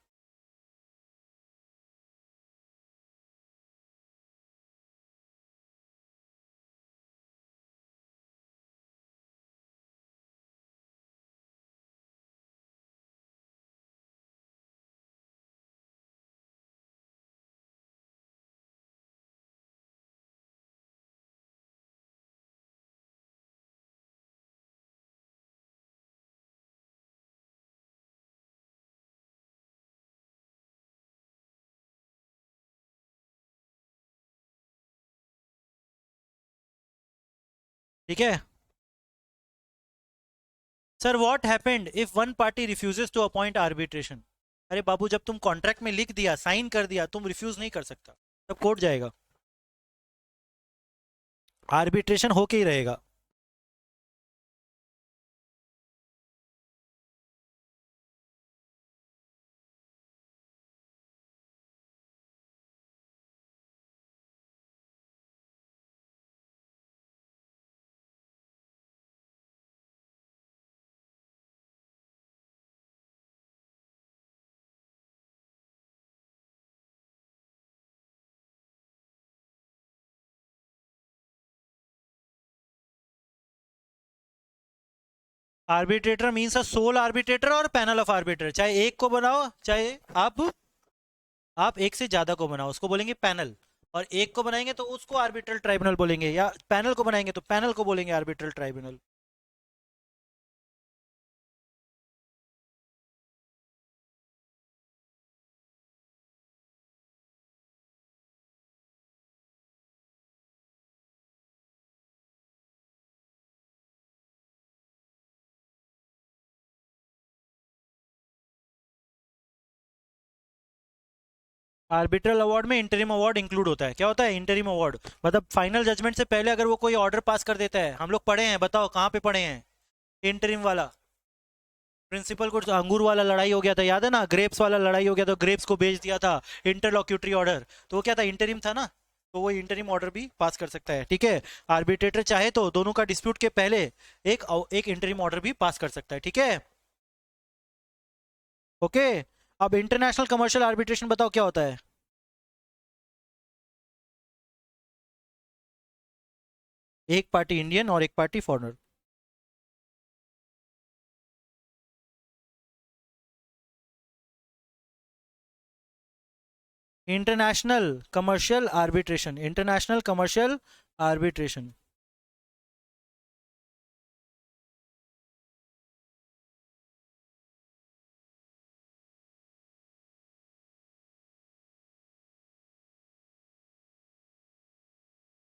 ठीक है sir, what happened if one party refuses to appoint arbitration? अरे बाबू, जब तुम कॉन्ट्रैक्ट में लिख दिया, साइन कर दिया, तुम रिफ्यूज नहीं कर सकता, तब कोर्ट जाएगा। आर्बिट्रेशन होके ही रहेगा। Arbitrator means a sole arbitrator और पैनल ऑफ आर्बिट्रेटर, चाहे एक को बनाओ चाहे आप एक से ज्यादा को बनाओ, उसको बोलेंगे पैनल। और एक को बनाएंगे तो उसको आर्बिट्रल ट्राइब्यूनल बोलेंगे, या पैनल को बनाएंगे तो पैनल को बोलेंगे आर्बिट्रल ट्राइब्यूनल। आर्बिट्रल अवार्ड में इंटरिम अवार्ड इंक्लूड होता है। क्या होता है इंटरिम अवार्ड? मतलब फाइनल जजमेंट से पहले अगर वो कोई ऑर्डर पास कर देता है, हम लोग पढ़े हैं, बताओ कहाँ पे पढ़े हैं? इंटरिम वाला प्रिंसिपल को, अंगूर वाला लड़ाई हो गया था, याद है ना? ग्रेप्स वाला लड़ाई हो गया तो ग्रेप्स को बेच दिया था, इंटरलॉक्यूटरी ऑर्डर, तो वो क्या था? इंटरिम था ना। तो वो इंटरिम ऑर्डर भी पास कर सकता है, ठीक है। आर्बिट्रेटर चाहे तो दोनों का डिस्प्यूट के पहले एक एक इंटरिम ऑर्डर भी पास कर सकता है, ठीक है। ओके, अब इंटरनेशनल कमर्शियल आर्बिट्रेशन बताओ क्या होता है? एक पार्टी इंडियन और एक party foreigner. International commercial arbitration, international commercial arbitration.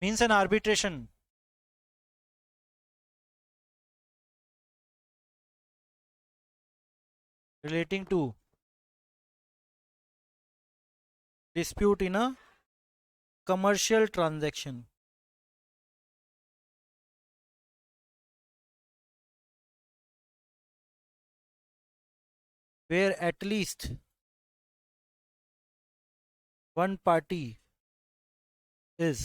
Means an arbitration relating to dispute in a commercial transaction where at least one party is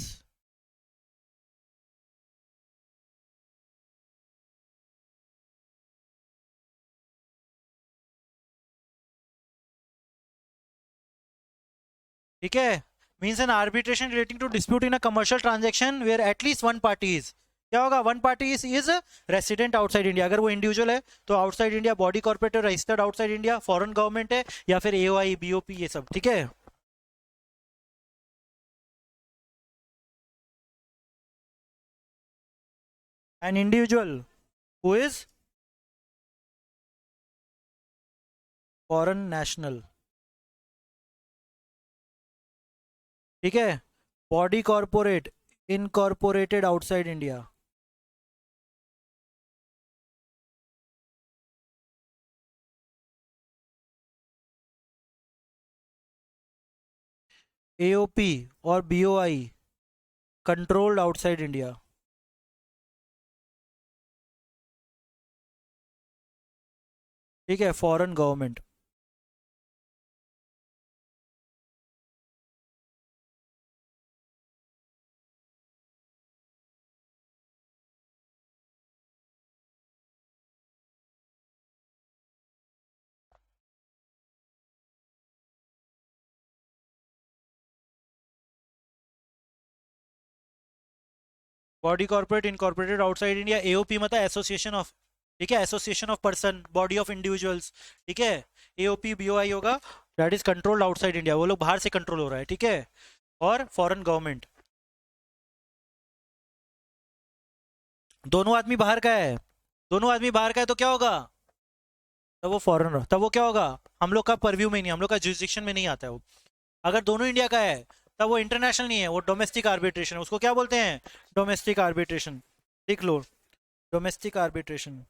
ठीक है। Means an arbitration relating to dispute in a commercial transaction where at least one party is, क्या होगा? One party is resident outside India. अगर वो individual है तो outside India, body corporate registered outside India, foreign government है, या फिर AOI BOP, ये सब, ठीक है। An individual who is foreign national, ठीक है। Body corporate incorporated outside India, AOP और BOI कंट्रोल्ड आउटसाइड इंडिया। ठीक है, foreign government. Body corporate incorporated outside India. AOP मतलब एसोसिएशन ऑफ, ठीक है, association of person, body of individuals. ठीक है, AOP BOI होगा, that is controlled outside India, वो लोग बाहर से कंट्रोल हो रहा है। ठीक है, और फॉरेन गवर्नमेंट, दोनों आदमी बाहर का है, दोनों आदमी बाहर का है तो क्या होगा, तब वो फॉरेनर, तब वो क्या होगा, हम लोग का परव्यू में नहीं, हम लोग का जुरिस्डिक्शन में नहीं आता है वो। अगर दोनों इंडिया का है तब वो इंटरनेशनल नहीं है, वो डोमेस्टिक आर्बिट्रेशन है, उसको क्या बोलते हैं, डोमेस्टिक आर्बिट्रेशन। लिख लो, domestic arbitration.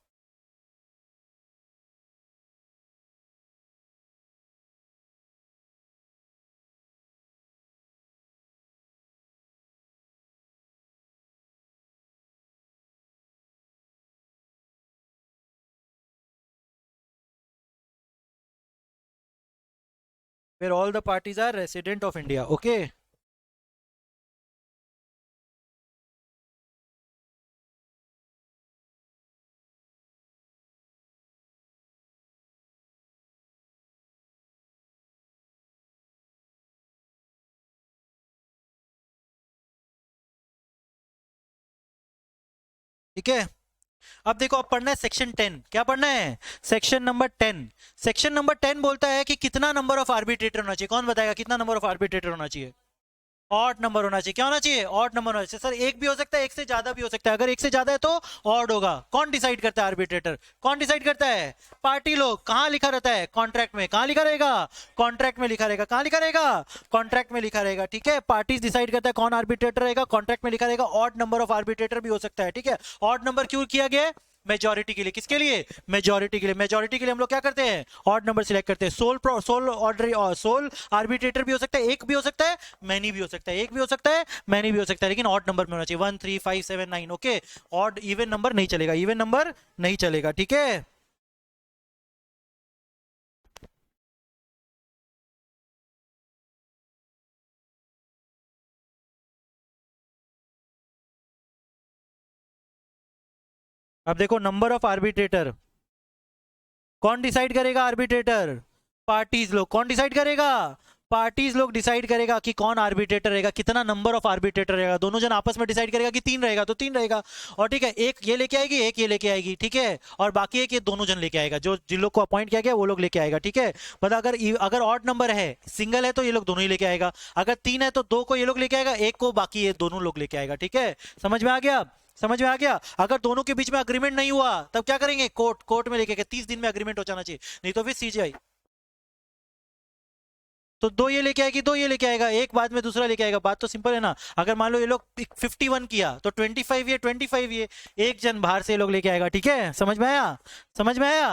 where all the parties are resident of India. Okay. ठीक है, अब देखो, अब पढ़ना है सेक्शन 10। क्या पढ़ना है, सेक्शन नंबर 10। सेक्शन नंबर 10 बोलता है कि कितना नंबर ऑफ आर्बिट्रेटर होना चाहिए। कौन बताएगा कितना नंबर ऑफ आर्बिट्रेटर होना चाहिए, ऑड नंबर होना चाहिए। क्या होना चाहिए, ऑड नंबर होना चाहिए। सर एक भी हो सकता है, एक से ज्यादा भी हो सकता है, अगर एक से ज्यादा है तो ऑड होगा। कौन डिसाइड करता है, आर्बिट्रेटर। कौन डिसाइड करता है, पार्टी लोग। कहां लिखा रहता है, कॉन्ट्रैक्ट में। कहां लिखा रहेगा, कॉन्ट्रैक्ट में लिखा रहेगा। कहां लिखा रहेगा, कॉन्ट्रैक्ट में लिखा रहेगा। ठीक है, पार्टीज डिसाइड करता है कौन आर्बिट्रेटर रहेगा, कॉन्ट्रैक्ट में लिखा रहेगा। ऑड नंबर ऑफ आर्बिट्रेटर भी हो सकता है। ठीक है, ऑड नंबर क्यों किया गया है, मेजोरिटी के लिए। किसके लिए, मेजोरिटी के लिए। मेजोरिटी के लिए हम लोग क्या करते हैं, ऑड नंबर सिलेक्ट करते हैं। सोल ऑर्डर, सोल आर्बिट्रेटर भी हो सकता है, एक भी हो सकता है, मैनी भी हो सकता है, एक भी हो सकता है, मैनी भी हो सकता है, लेकिन ऑड नंबर में होना चाहिए। 1 3 5 7 9। ओके, ऑड, इवन नंबर नहीं चलेगा, इवन नंबर नहीं चलेगा। ठीक है, अब देखो, नंबर ऑफ आर्बिट्रेटर कौन डिसाइड करेगा, आर्बिट्रेटर, पार्टीज लोग। कौन डिसाइड करेगा, पार्टीज लोग डिसाइड करेगा कि कौन आर्बिट्रेटर रहेगा, कितना नंबर ऑफ आर्बिट्रेटर रहेगा। दोनों जन आपस में डिसाइड करेगा कि 3 रहेगा तो 3 रहेगा। और ठीक है, एक ये लेके आएगी, एक ये लेके आएगी। ठीक है, और बाकी एक ये दोनों जन लेके आएगा, जो जिन लोग को अपॉइंट किया गया वो लोग लेके आएगा। ठीक है, मतलब अगर ऑड नंबर है, सिंगल है तो ये लोग दोनों ही लेके आएगा। अगर 3 है तो 2 को ये लोग लेके आएगा, एक को बाकी ये दोनों लोग लेके आएगा। ठीक है, समझ में आ गया, समझ में आ गया। अगर दोनों के बीच में अग्रीमेंट नहीं हुआ तब क्या करेंगे, कोर्ट, कोर्ट में लेके 30 दिन में अग्रीमेंट हो जाना चाहिए, नहीं तो फिर CGI। तो 2 ये लेके आएगी, 2 ये लेके आएगा, एक बाद में दूसरा लेके आएगा। बात तो सिंपल है ना। अगर मान लो ये लोग 51 किया तो 25 ये 25 ये, एक जन बाहर से ये लोग लेके आएगा। ठीक है, समझ में आया, समझ में आया।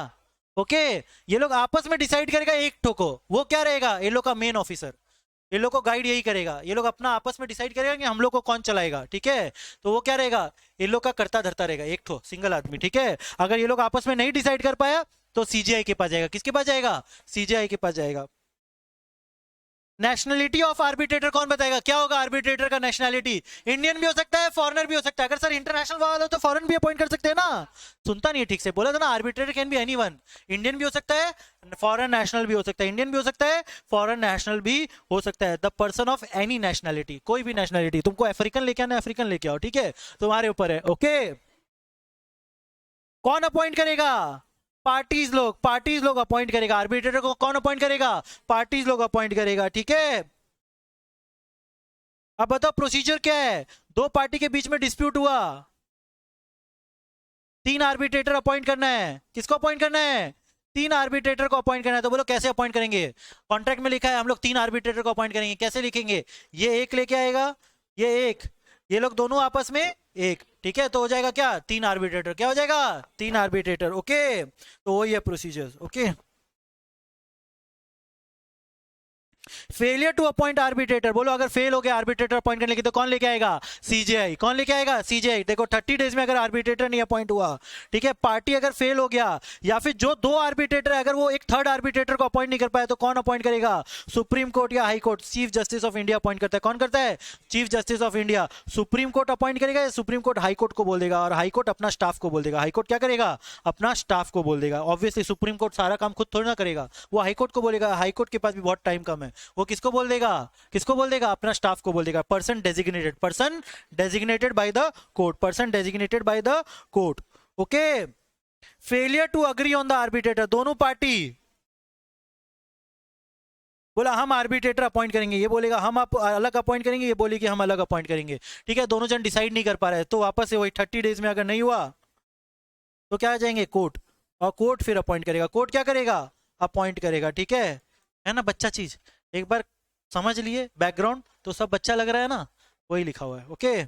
ओके, ये लोग आपस में डिसाइड करेगा एक ठोको, वो क्या रहेगा, ये लोग का मेन ऑफिसर। ये लोग को गाइड यही करेगा, ये लोग अपना आपस में डिसाइड करेगा कि हम लोग को कौन चलाएगा। ठीक है, तो वो क्या रहेगा, ये लोग का करता धरता रहेगा, एक ठो सिंगल आदमी। ठीक है, अगर ये लोग आपस में नहीं डिसाइड कर पाया तो CGI के पास जाएगा। किसके पास जाएगा, CGI के पास जाएगा। नेशनलिटी ऑफ आर्बिट्रेटर कौन बताएगा, क्या होगा आर्बिट्रेटर का नेशनलिटी। इंडियन भी हो सकता है, फॉरेनर भी हो सकता है। अगर सर इंटरनेशनल वाला हो तो फॉरेन भी अपॉइंट कर सकते हैं ना। सुनता नहीं है ठीक से, बोला था ना, arbitrator can be anyone. Indian भी हो सकता है, फॉरेन नेशनल भी हो सकता है। इंडियन भी हो सकता है, फॉरेन नेशनल भी हो सकता है। The person of any nationality, कोई भी नेशनलिटी। तुमको अफ्रीकन लेके आना, अफ्रीकन लेके आओ। ठीक है, तुम्हारे ऊपर है। ओके, कौन अपॉइंट करेगा, पार्टीज लोग, पार्टीज लोग अपॉइंट करेगा। आर्बिट्रेटर को कौन अपॉइंट करेगा, पार्टीज लोग अपॉइंट करेगा। ठीक है, अब बताओ प्रोसीजर क्या है। 2 पार्टी के बीच में डिस्प्यूट हुआ, 3 आर्बिट्रेटर अपॉइंट करना है। किसको अपॉइंट करना है, 3 आर्बिट्रेटर को अपॉइंट करना है। तो बोलो कैसे अपॉइंट करेंगे, कॉन्ट्रैक्ट में लिखा है हम लोग 3 आर्बिट्रेटर को अपॉइंट करेंगे। कैसे लिखेंगे, ये एक लेके आएगा, ये एक, ये लोग दोनों आपस में एक। ठीक है, तो हो जाएगा क्या, 3 आर्बिट्रेटर। क्या हो जाएगा, 3 आर्बिट्रेटर। ओके, तो वही है procedure. Okay, failure to appoint arbitrator, बोलो अगर फेल हो गया आर्बिट्रेटर अपॉइंट करने की तो कौन लेके आएगा? सीजेआई। कौन लेके आएगा? सीजेआई। देखो 30 डेज में अगर आर्बिट्रेटर नहीं अपॉइंट हुआ, ठीक है, पार्टी अगर फेल हो गया, या फिर जो दो आर्बिट्रेटर है अगर वो एक थर्ड आर्बिट्रेटर को अपॉइंट नहीं कर पाए, तो कौन अपॉइंट करेगा? सुप्रीम कोर्ट या high court? Chief justice of India appoint करता है। कौन करता है? Chief justice of India. Supreme court appoint करेगा या सुप्रीम कोर्ट हाई कोर्ट को बोल देगा, और हाई कोर्ट अपना स्टाफ को बोल देगा। हाई कोर्ट क्या करेगा? अपना स्टाफ को बोल देगा। ऑब्वियसली सुप्रीम कोर्ट सारा काम खुद थोड़ी ना करेगा, वो हाई कोर्ट को बोलेगा। हाई कोर्ट के पास भी बहुत टाइम कम है, वो किसको बोल देगा? किसको बोल देगा? अपना स्टाफ को बोल देगा। Person designated, person designated by the court, person designated by the court. Okay. Failure to agree on the arbitrator, दोनों पार्टी बोला हम आर्बिट्रेटर अपॉइंट करेंगे, ये बोलेगा हम आप अलग अपॉइंट करेंगे, ये बोले कि हम अलग अपॉइंट करेंगे, ठीक है, दोनों जन डिसाइड नहीं कर पा रहे, तो वापस से वही 30 डेज में अगर नहीं हुआ तो क्या आ जाएंगे? कोर्ट। और कोर्ट फिर अपॉइंट करेगा। कोर्ट क्या करेगा? अपॉइंट करेगा। ठीक है ना बच्चा चीज? एक बार समझ लिए बैकग्राउंड तो सब बच्चा लग रहा है ना, वही लिखा हुआ है। Okay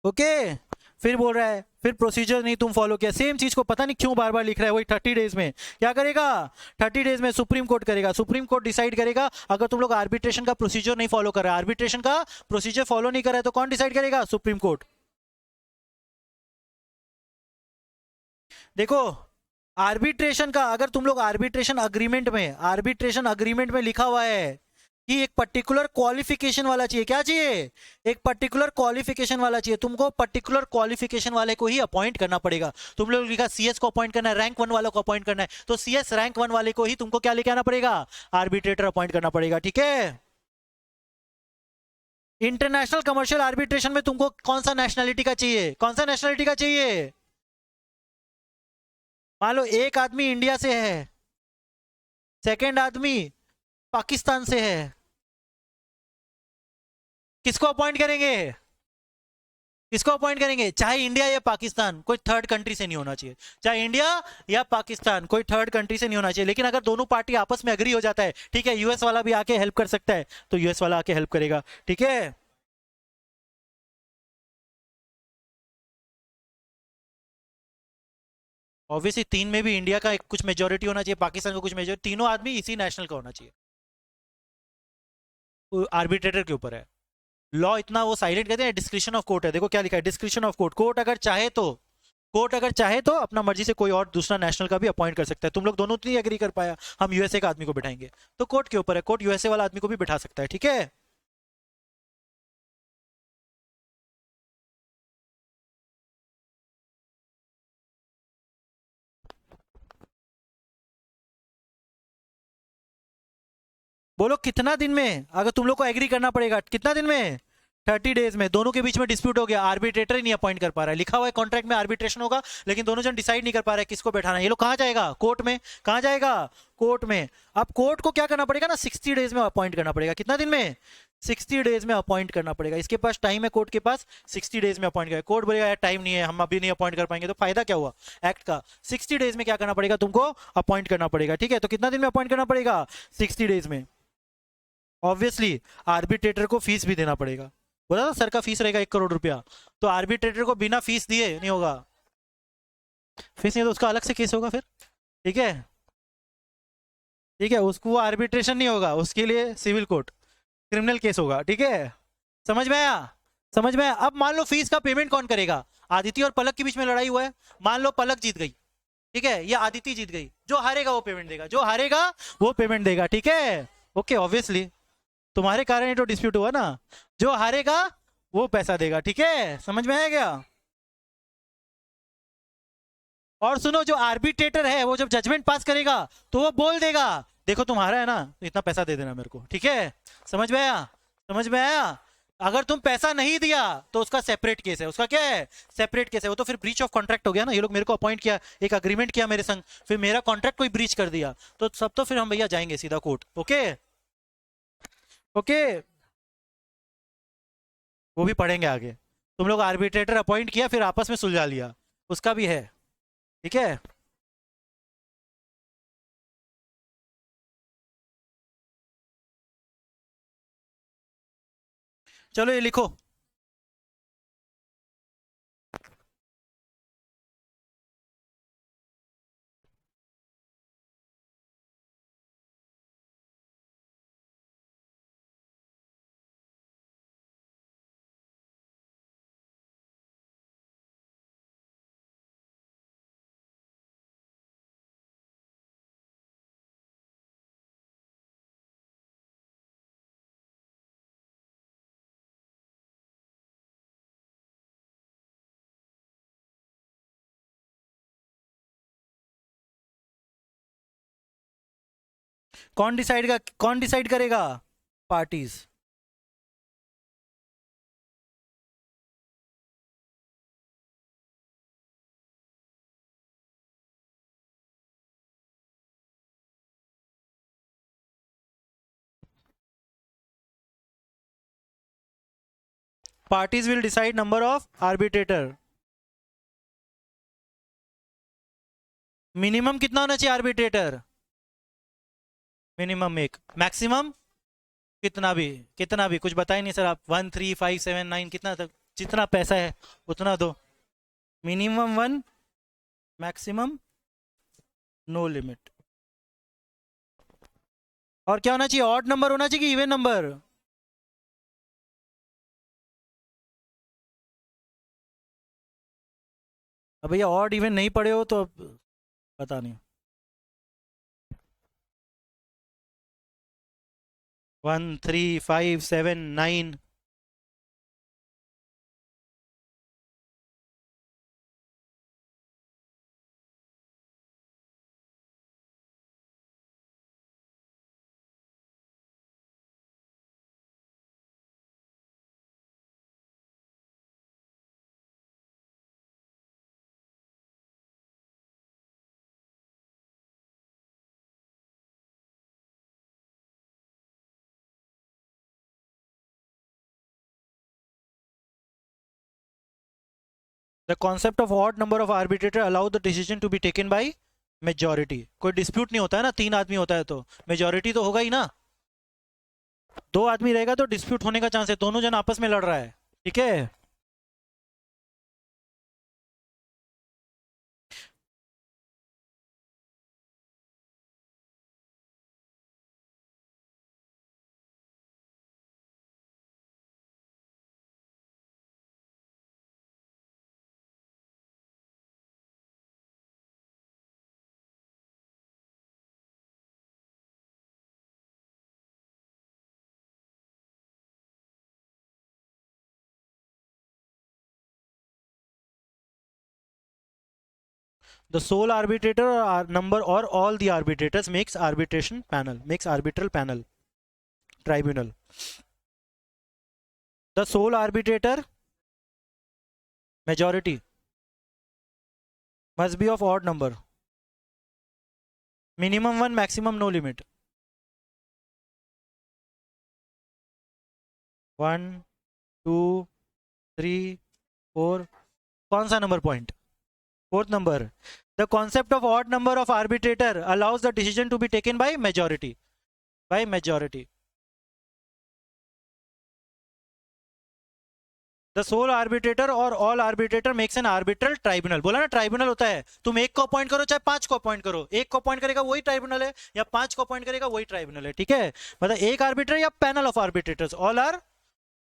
okay. फिर बोल रहा है फिर प्रोसीजर नहीं तुम फॉलो किया, सेम चीज को पता नहीं क्यों बार बार लिख रहा है। वही 30 डेज में क्या करेगा? 30 डेज में सुप्रीम कोर्ट करेगा। सुप्रीम कोर्ट डिसाइड करेगा। अगर तुम लोग आर्बिट्रेशन का प्रोसीजर नहीं फॉलो कर रहे, आर्बिट्रेशन का प्रोसीजर फॉलो नहीं कर रहे, तो कौन डिसाइड करेगा? Supreme court. देखो आर्बिट्रेशन का, अगर तुम लोग आर्बिट्रेशन अग्रीमेंट में लिखा हुआ है कि एक पर्टिकुलर क्वालिफिकेशन वाला चाहिए, क्या चाहिए? एक पर्टिकुलर क्वालिफिकेशन वाला चाहिए, तुमको पर्टिकुलर क्वालिफिकेशन वाले को ही अपॉइंट करना पड़ेगा। तुम लोग लिखा सीएस को अपॉइंट करना है, रैंक 1 वालों को अपॉइंट करना है, तो सीएस रैंक 1 वाले को ही तुमको क्या लेके आना पड़ेगा? आर्बिट्रेटर अपॉइंट करना पड़ेगा। ठीक है। इंटरनेशनल कमर्शियल आर्बिट्रेशन में तुमको कौन सा नेशनैलिटी का चाहिए? कौन सा नेशनैलिटी का चाहिए? मान लो एक आदमी इंडिया से है, सेकंड आदमी पाकिस्तान से है, किसको अपॉइंट करेंगे? किसको अपॉइंट करेंगे? चाहे इंडिया या पाकिस्तान, कोई थर्ड कंट्री से नहीं होना चाहिए। चाहे इंडिया या पाकिस्तान, कोई थर्ड कंट्री से नहीं होना चाहिए। लेकिन अगर दोनों पार्टी आपस में अग्री हो जाता है, ठीक है, यूएस वाला भी आके हेल्प कर सकता है, तो यूएस वाला आके हेल्प करेगा। ठीक है। ऑब्वियसली तीन में भी इंडिया का कुछ मेजोरिटी होना चाहिए, पाकिस्तान का कुछ मेजोरिटी, तीनों आदमी इसी नेशनल का होना चाहिए। आर्बिट्रेटर के ऊपर है लॉ, इतना वो साइलेंट कहते हैं। डिस्क्रिप्शन ऑफ कोर्ट है, देखो क्या लिखा है, डिस्क्रिप्शन ऑफ कोर्ट। कोर्ट अगर चाहे तो अपना मर्जी से कोई और दूसरा नेशनल का भी अपॉइंट कर सकता है। तुम लोग दोनों तो नहीं एग्री कर पाया, हम यूएसए का आदमी को बिठाएंगे, तो कोर्ट के ऊपर है, कोर्ट यूएसए वाला आदमी को भी बिठा सकता है। ठीक है। बोलो कितना दिन में, अगर तुम लोग को एग्री करना पड़ेगा, कितना दिन में? 30 डेज में। दोनों के बीच में डिस्प्यूट हो गया, आर्बिट्रेटर ही नहीं अपॉइंट कर पा रहा है, लिखा हुआ है कॉन्ट्रैक्ट में आर्बिट्रेशन होगा, लेकिन दोनों जन डिसाइड नहीं कर पा रहे किसको बैठाना है। ये लोग कहाँ जाएगा? कोर्ट में। कहाँ जाएगा? कोर्ट में। अब कोर्ट को क्या करना पड़ेगा ना, 60 डेज में अपॉइंट करना पड़ेगा। कितना दिन में? 60 डेज में अपॉइंट करना पड़ेगा। इसके पास टाइम है, कोर्ट के पास 60 डेज में अपॉइंट करेगा। कोर्ट बोलेगा यार टाइम नहीं है, हम अभी नहीं अपॉइंट कर पाएंगे, तो फायदा क्या हुआ एक्ट का? 60 डेज में क्या करना पड़ेगा तुमको? अपॉइंट करना पड़ेगा। ठीक है, तो कितना दिन में अपॉइंट करना पड़ेगा? 60 डेज में। ऑब्वियसली आर्बिट्रेटर को फीस भी देना पड़ेगा। बोला ना सर का फीस रहेगा 1 करोड़ रुपया, तो आर्बिट्रेटर को बिना फीस दिए नहीं होगा। फीस नहीं तो उसका अलग से केस होगा फिर। ठीक है। ठीक है, उसको आर्बिट्रेशन नहीं होगा, उसके लिए सिविल कोर्ट, क्रिमिनल केस होगा। ठीक है। समझ में आया? समझ में आया? अब मान लो फीस का पेमेंट कौन करेगा? आदिति और पलक के बीच में लड़ाई हुआ है, मान लो पलक जीत गई, ठीक है, या आदिति जीत गई, जो हारेगा वो पेमेंट देगा, जो हारेगा वो पेमेंट देगा। ठीक है। ओके। ऑब्वियसली तुम्हारे कारण ही तो डिस्प्यूट हुआ ना, जो हारेगा वो पैसा देगा। ठीक है, समझ में आया क्या? और सुनो, जो आर्बिट्रेटर है वो जब जजमेंट पास करेगा तो वो बोल देगा देखो तुम्हारा है ना, तो इतना पैसा दे देना मेरे को। ठीक है। समझ में आया? समझ में आया? अगर तुम पैसा नहीं दिया तो उसका सेपरेट केस है। उसका क्या है? सेपरेट केस है। वो तो फिर ब्रीच ऑफ कॉन्ट्रैक्ट हो गया ना, ये लोग मेरे को अपॉइंट किया, एक अग्रीमेंट किया मेरे संग, फिर मेरा कॉन्ट्रैक्ट कोई ब्रीच कर दिया, तो सब तो फिर हम भैया जाएंगे सीधा कोर्ट। ओके। ओके। वो भी पढ़ेंगे आगे। तुम लोग आर्बिट्रेटर अपॉइंट किया फिर आपस में सुलझा लिया, उसका भी है। ठीक है। चलो ये लिखो। कौन डिसाइड करेगा? Parties. Parties will decide number of arbitrator. Minimum कितना होना चाहिए आर्बिट्रेटर? मिनिमम एक, मैक्सिमम कितना भी कुछ बताए नहीं सर आप। 1 3 5 7 9 कितना तक, जितना पैसा है उतना दो। Minimum 1, maximum no limit. और क्या होना चाहिए? ऑड नंबर होना चाहिए कि इवन नंबर? अब भैया ऑड इवन नहीं पढ़े हो तो पता नहीं। 1 3 5 7 9। The concept of odd number of arbitrator allow the decision to be taken by majority। कोई डिस्प्यूट नहीं होता है ना, 3 आदमी होता है तो मेजोरिटी तो होगा ही ना। 2 आदमी रहेगा तो डिस्प्यूट होने का चांस है, दोनों जन आपस में लड़ रहा है, ठीक है। The sole arbitrator or number or all the arbitrators makes arbitration panel, makes arbitral panel, tribunal। The sole arbitrator majority must be of odd number, minimum 1, maximum no limit। 1 2 3 4। कौन सा number point? 4th number। The concept of odd number of arbitrator allows the decision to be taken by majority, by majority। The sole arbitrator और all arbitrator makes an arbitral tribunal। बोला ना tribunal होता है, तुम एक को appoint करो चाहे 5 को अपॉइंट करो, एक को अपॉइंट करेगा वही ट्राइब्यूनल है, या 5 को अपॉइंट करेगा वही ट्राइब्यूनल है, ठीक है। मतलब एक आर्बिट्रल या panel of arbitrators, all are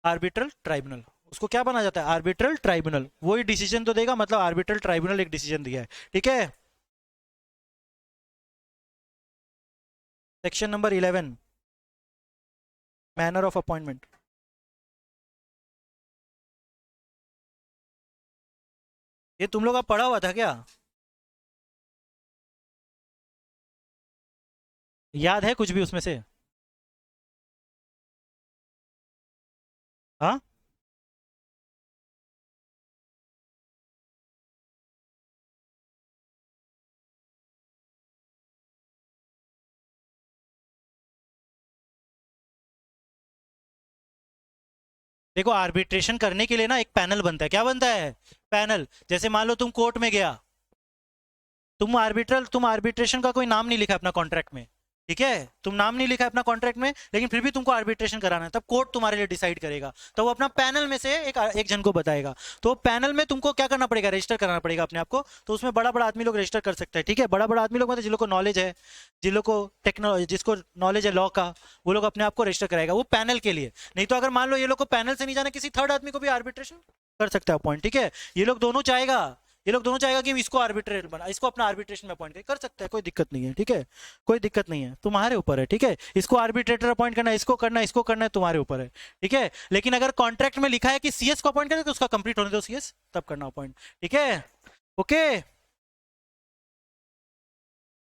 arbitral tribunal. उसको क्या बना जाता है? Arbitral tribunal. वही डिसीजन तो देगा, मतलब आर्बिट्रल ट्राइब्यूनल एक डिसीजन दिया है, ठीक है। Section number 11, manner of appointment. ये तुम लोग का पढ़ा हुआ था क्या? याद है कुछ भी उसमें से? हाँ, देखो आर्बिट्रेशन करने के लिए ना एक पैनल बनता है। क्या बनता है? पैनल। जैसे मान लो तुम कोर्ट में गया, तुम आर्बिट्रेशन का कोई नाम नहीं लिखा अपना कॉन्ट्रैक्ट में, ठीक है, तुम नाम नहीं लिखा अपना कॉन्ट्रैक्ट में, लेकिन फिर भी तुमको आर्बिट्रेशन कराना है, तब कोर्ट तुम्हारे लिए डिसाइड करेगा। तो वो अपना पैनल में से एक जन को बताएगा, तो पैनल में तुमको क्या करना पड़ेगा? रजिस्टर कराना पड़ेगा अपने आप को। तो उसमें बड़ा बड़ा आदमी लोग रजिस्टर कर सकते हैं, ठीक है। बड़ा बड़ा आदमी लोग मतलब जिन लोग को नॉलेज है, जिन लोग को टेक्नोलॉजी, जिसको नॉलेज है लॉ का, वो लोग अपने आप को रजिस्टर कराएगा, वो पैनल के लिए। नहीं तो अगर मान लो ये लोग को पैनल से नहीं जाना, किसी थर्ड आदमी को भी आर्बिट्रेशन कर सकता है अपॉइंट, ठीक है। ये लोग दोनों चाहेगा कि इसको आर्बिट्रेटर बना, इसको अपना आर्बिट्रेशन में अपॉइंट कर सकता है, कोई दिक्कत नहीं है, ठीक है। कोई दिक्कत नहीं है, तुम्हारे ऊपर है, ठीक है। इसको आर्बिट्रेटर अपॉइंट करना है, इसको करना है, तुम्हारे ऊपर है, ठीक है। लेकिन अगर कॉन्ट्रैक्ट में लिखा है कि सीएस को अपॉइंट करें तो उसका कंप्लीट होने दो सीएस, तब करना अपॉइंट, ठीक है। ओके,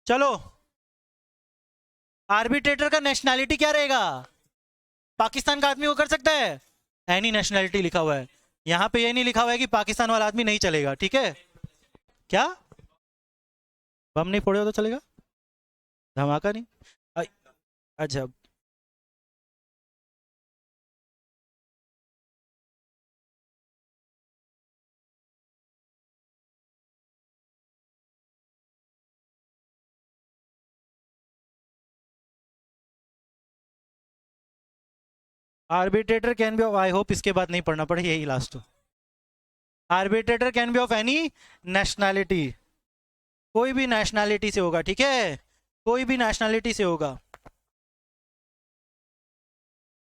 चलो आर्बिट्रेटर का नेशनैलिटी क्या रहेगा? पाकिस्तान का आदमी वो कर सकता है? एनी नेशनैलिटी लिखा हुआ है, यहाँ पे ये नहीं लिखा हुआ है कि पाकिस्तान वाला आदमी नहीं चलेगा, ठीक है? क्या बम नहीं फोड़े हो तो चलेगा? धमाका नहीं? अ- अच्छा। Arbitrator can be of, I hope इसके बाद नहीं पढ़ना पड़े, यही last. Arbitrator can be of any nationality, कोई भी नेशनैलिटी से होगा, ठीक है? कोई भी नेशनैलिटी से होगा।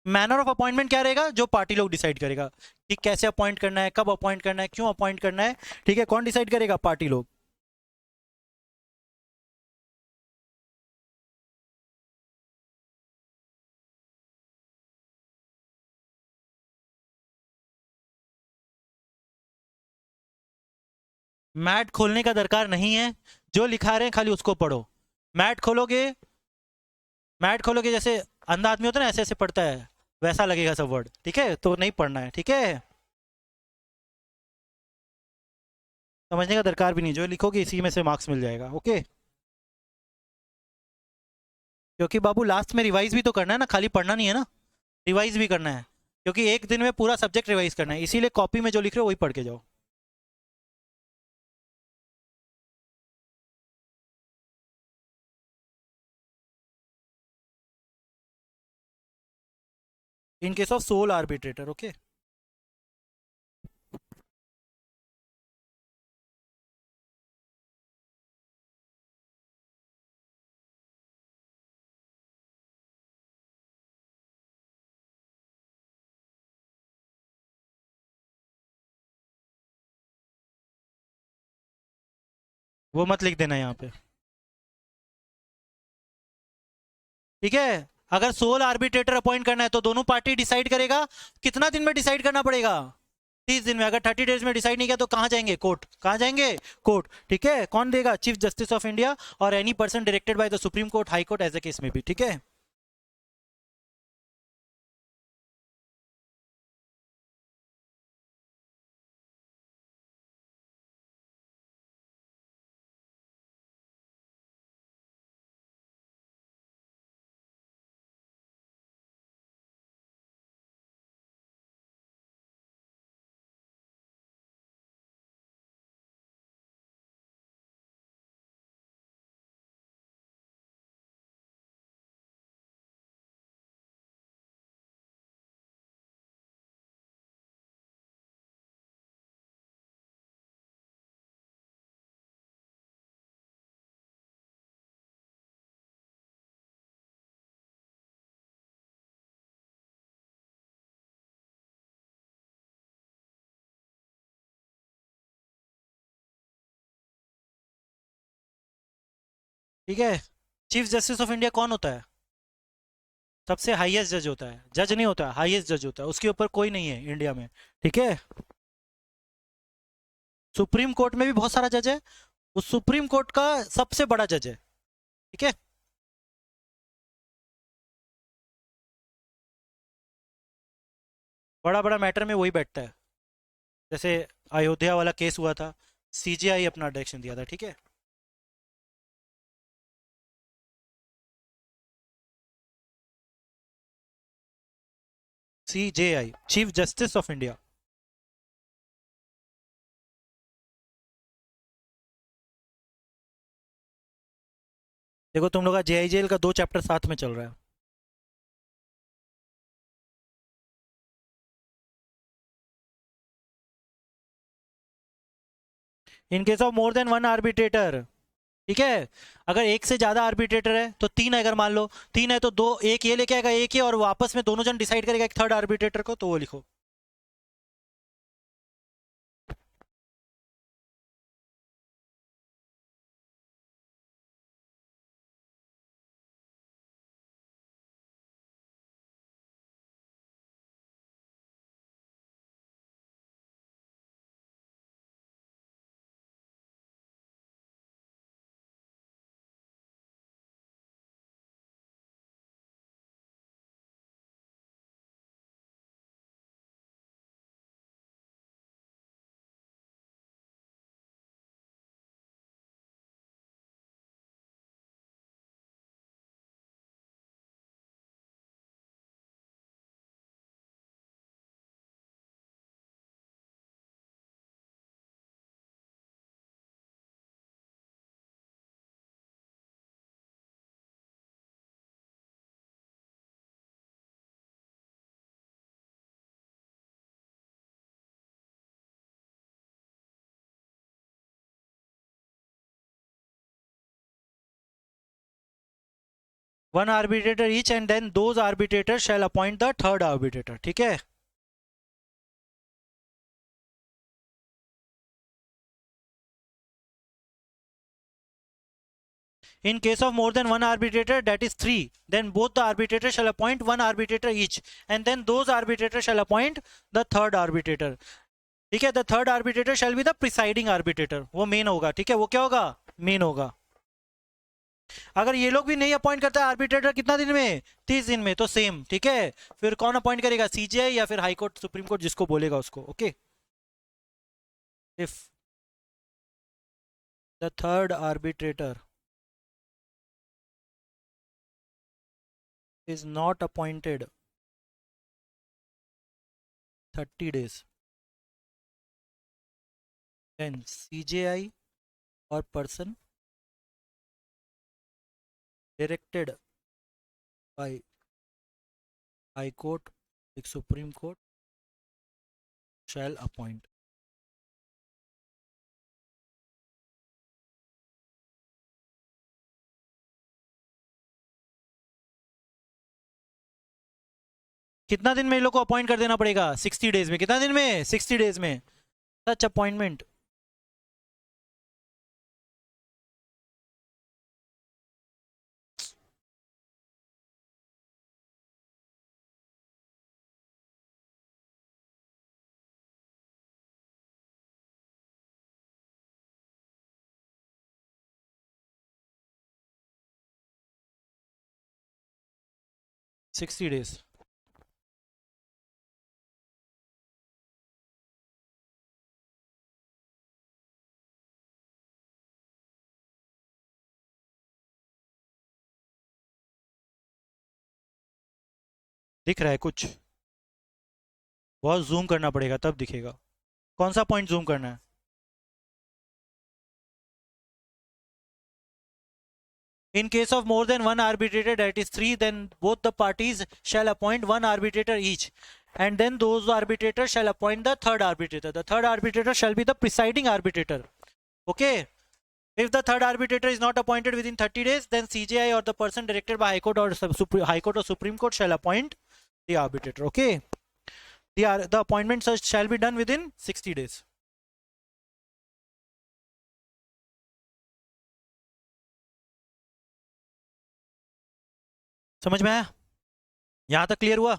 मैनर ऑफ अपॉइंटमेंट क्या रहेगा? जो पार्टी लोग डिसाइड करेगा कि कैसे अपॉइंट करना है, कब अपॉइंट करना है, क्यों अपॉइंट करना है, ठीक है? कौन डिसाइड करेगा? पार्टी लोग। मैट खोलने का दरकार नहीं है, जो लिखा रहे हैं खाली उसको पढ़ो। मैट खोलोगे, मैट खोलोगे जैसे अंधा आदमी होता है ना, ऐसे ऐसे पढ़ता है, वैसा लगेगा सब वर्ड, ठीक है? तो नहीं पढ़ना है, ठीक है? समझने का दरकार भी नहीं, जो लिखोगे इसी में से मार्क्स मिल जाएगा, ओके? क्योंकि बाबू लास्ट में रिवाइज भी तो करना है ना, खाली पढ़ना नहीं है ना, रिवाइज भी करना है। क्योंकि एक दिन में पूरा सब्जेक्ट रिवाइज करना है, इसीलिए कॉपी में जो लिख रहे हो वही पढ़ के जाओ। In case of sole arbitrator, okay? वो मत लिख देना यहाँ पे, ठीक है? अगर सोल आर्बिट्रेटर अपॉइंट करना है तो दोनों पार्टी डिसाइड करेगा। कितना दिन में डिसाइड करना पड़ेगा? 30 दिन में। अगर 30 डेज में डिसाइड नहीं किया तो कहाँ जाएंगे? कोर्ट। कहाँ जाएंगे? कोर्ट, ठीक है? कौन देगा? चीफ जस्टिस ऑफ इंडिया और any person directed by the supreme court, high court, as a case में भी, ठीक है? ठीक है? चीफ जस्टिस ऑफ इंडिया कौन होता है? सबसे हाईएस्ट जज होता है, जज नहीं होता, हाईएस्ट जज होता है, उसके ऊपर कोई नहीं है इंडिया में, ठीक है? सुप्रीम कोर्ट में भी बहुत सारा जज है, उस सुप्रीम कोर्ट का सबसे बड़ा जज है, ठीक है? बड़ा बड़ा मैटर में वही बैठता है। जैसे अयोध्या वाला केस हुआ था, सीजीआई अपना डायरेक्शन दिया था, ठीक है? CJI, chief justice of India. देखो तुम लोग का जेआईजेएल का 2 चैप्टर साथ में चल रहा है। इन case of more than one arbitrator, ठीक है? अगर एक से ज्यादा आर्बिट्रेटर है तो तीन है, अगर मान लो तीन है तो दो, एक ये लेके आएगा, एक ही, और वापस में दोनों जन डिसाइड करेगा एक थर्ड आर्बिट्रेटर को, तो वो लिखो। One arbitrator each and then those arbitrator shall appoint the third arbitrator, ठीक है। In case of more than one arbitrator, that is three, then both the arbitrators shall appoint one arbitrator each, and then those arbitrators shall appoint the third arbitrator. ठीक है, the third arbitrator shall be the presiding arbitrator. वो main होगा, ठीक है, वो क्या होगा, main होगा। अगर ये लोग भी नहीं अपॉइंट करता आर्बिट्रेटर कितना दिन में, 30 दिन में, तो सेम, ठीक है। फिर कौन अपॉइंट करेगा, सीजीआई या फिर हाई कोर्ट, सुप्रीम कोर्ट, जिसको बोलेगा उसको, okay. If the third arbitrator is not appointed 30 days, then CJI or person directed by High Court, like Supreme Court, shall appoint. कितना दिन में इन लोग को अपॉइंट कर देना पड़ेगा, 60 डेज में। कितना दिन में, 60 डेज में। Such appointment sixty days. दिख रहा है कुछ, बहुत जूम करना पड़ेगा तब दिखेगा। कौन सा पॉइंट जूम करना है, in case of more than one arbitrator, that is 3, then both the parties shall appoint one arbitrator each, and then those arbitrators shall appoint the third arbitrator. The third arbitrator shall be the presiding arbitrator, okay. If the third arbitrator is not appointed within 30 days, then CJI or the person directed by High Court or Supreme Court shall appoint the arbitrator, okay. The appointment shall be done within 60 days. समझ में आया, यहां तक clear हुआ।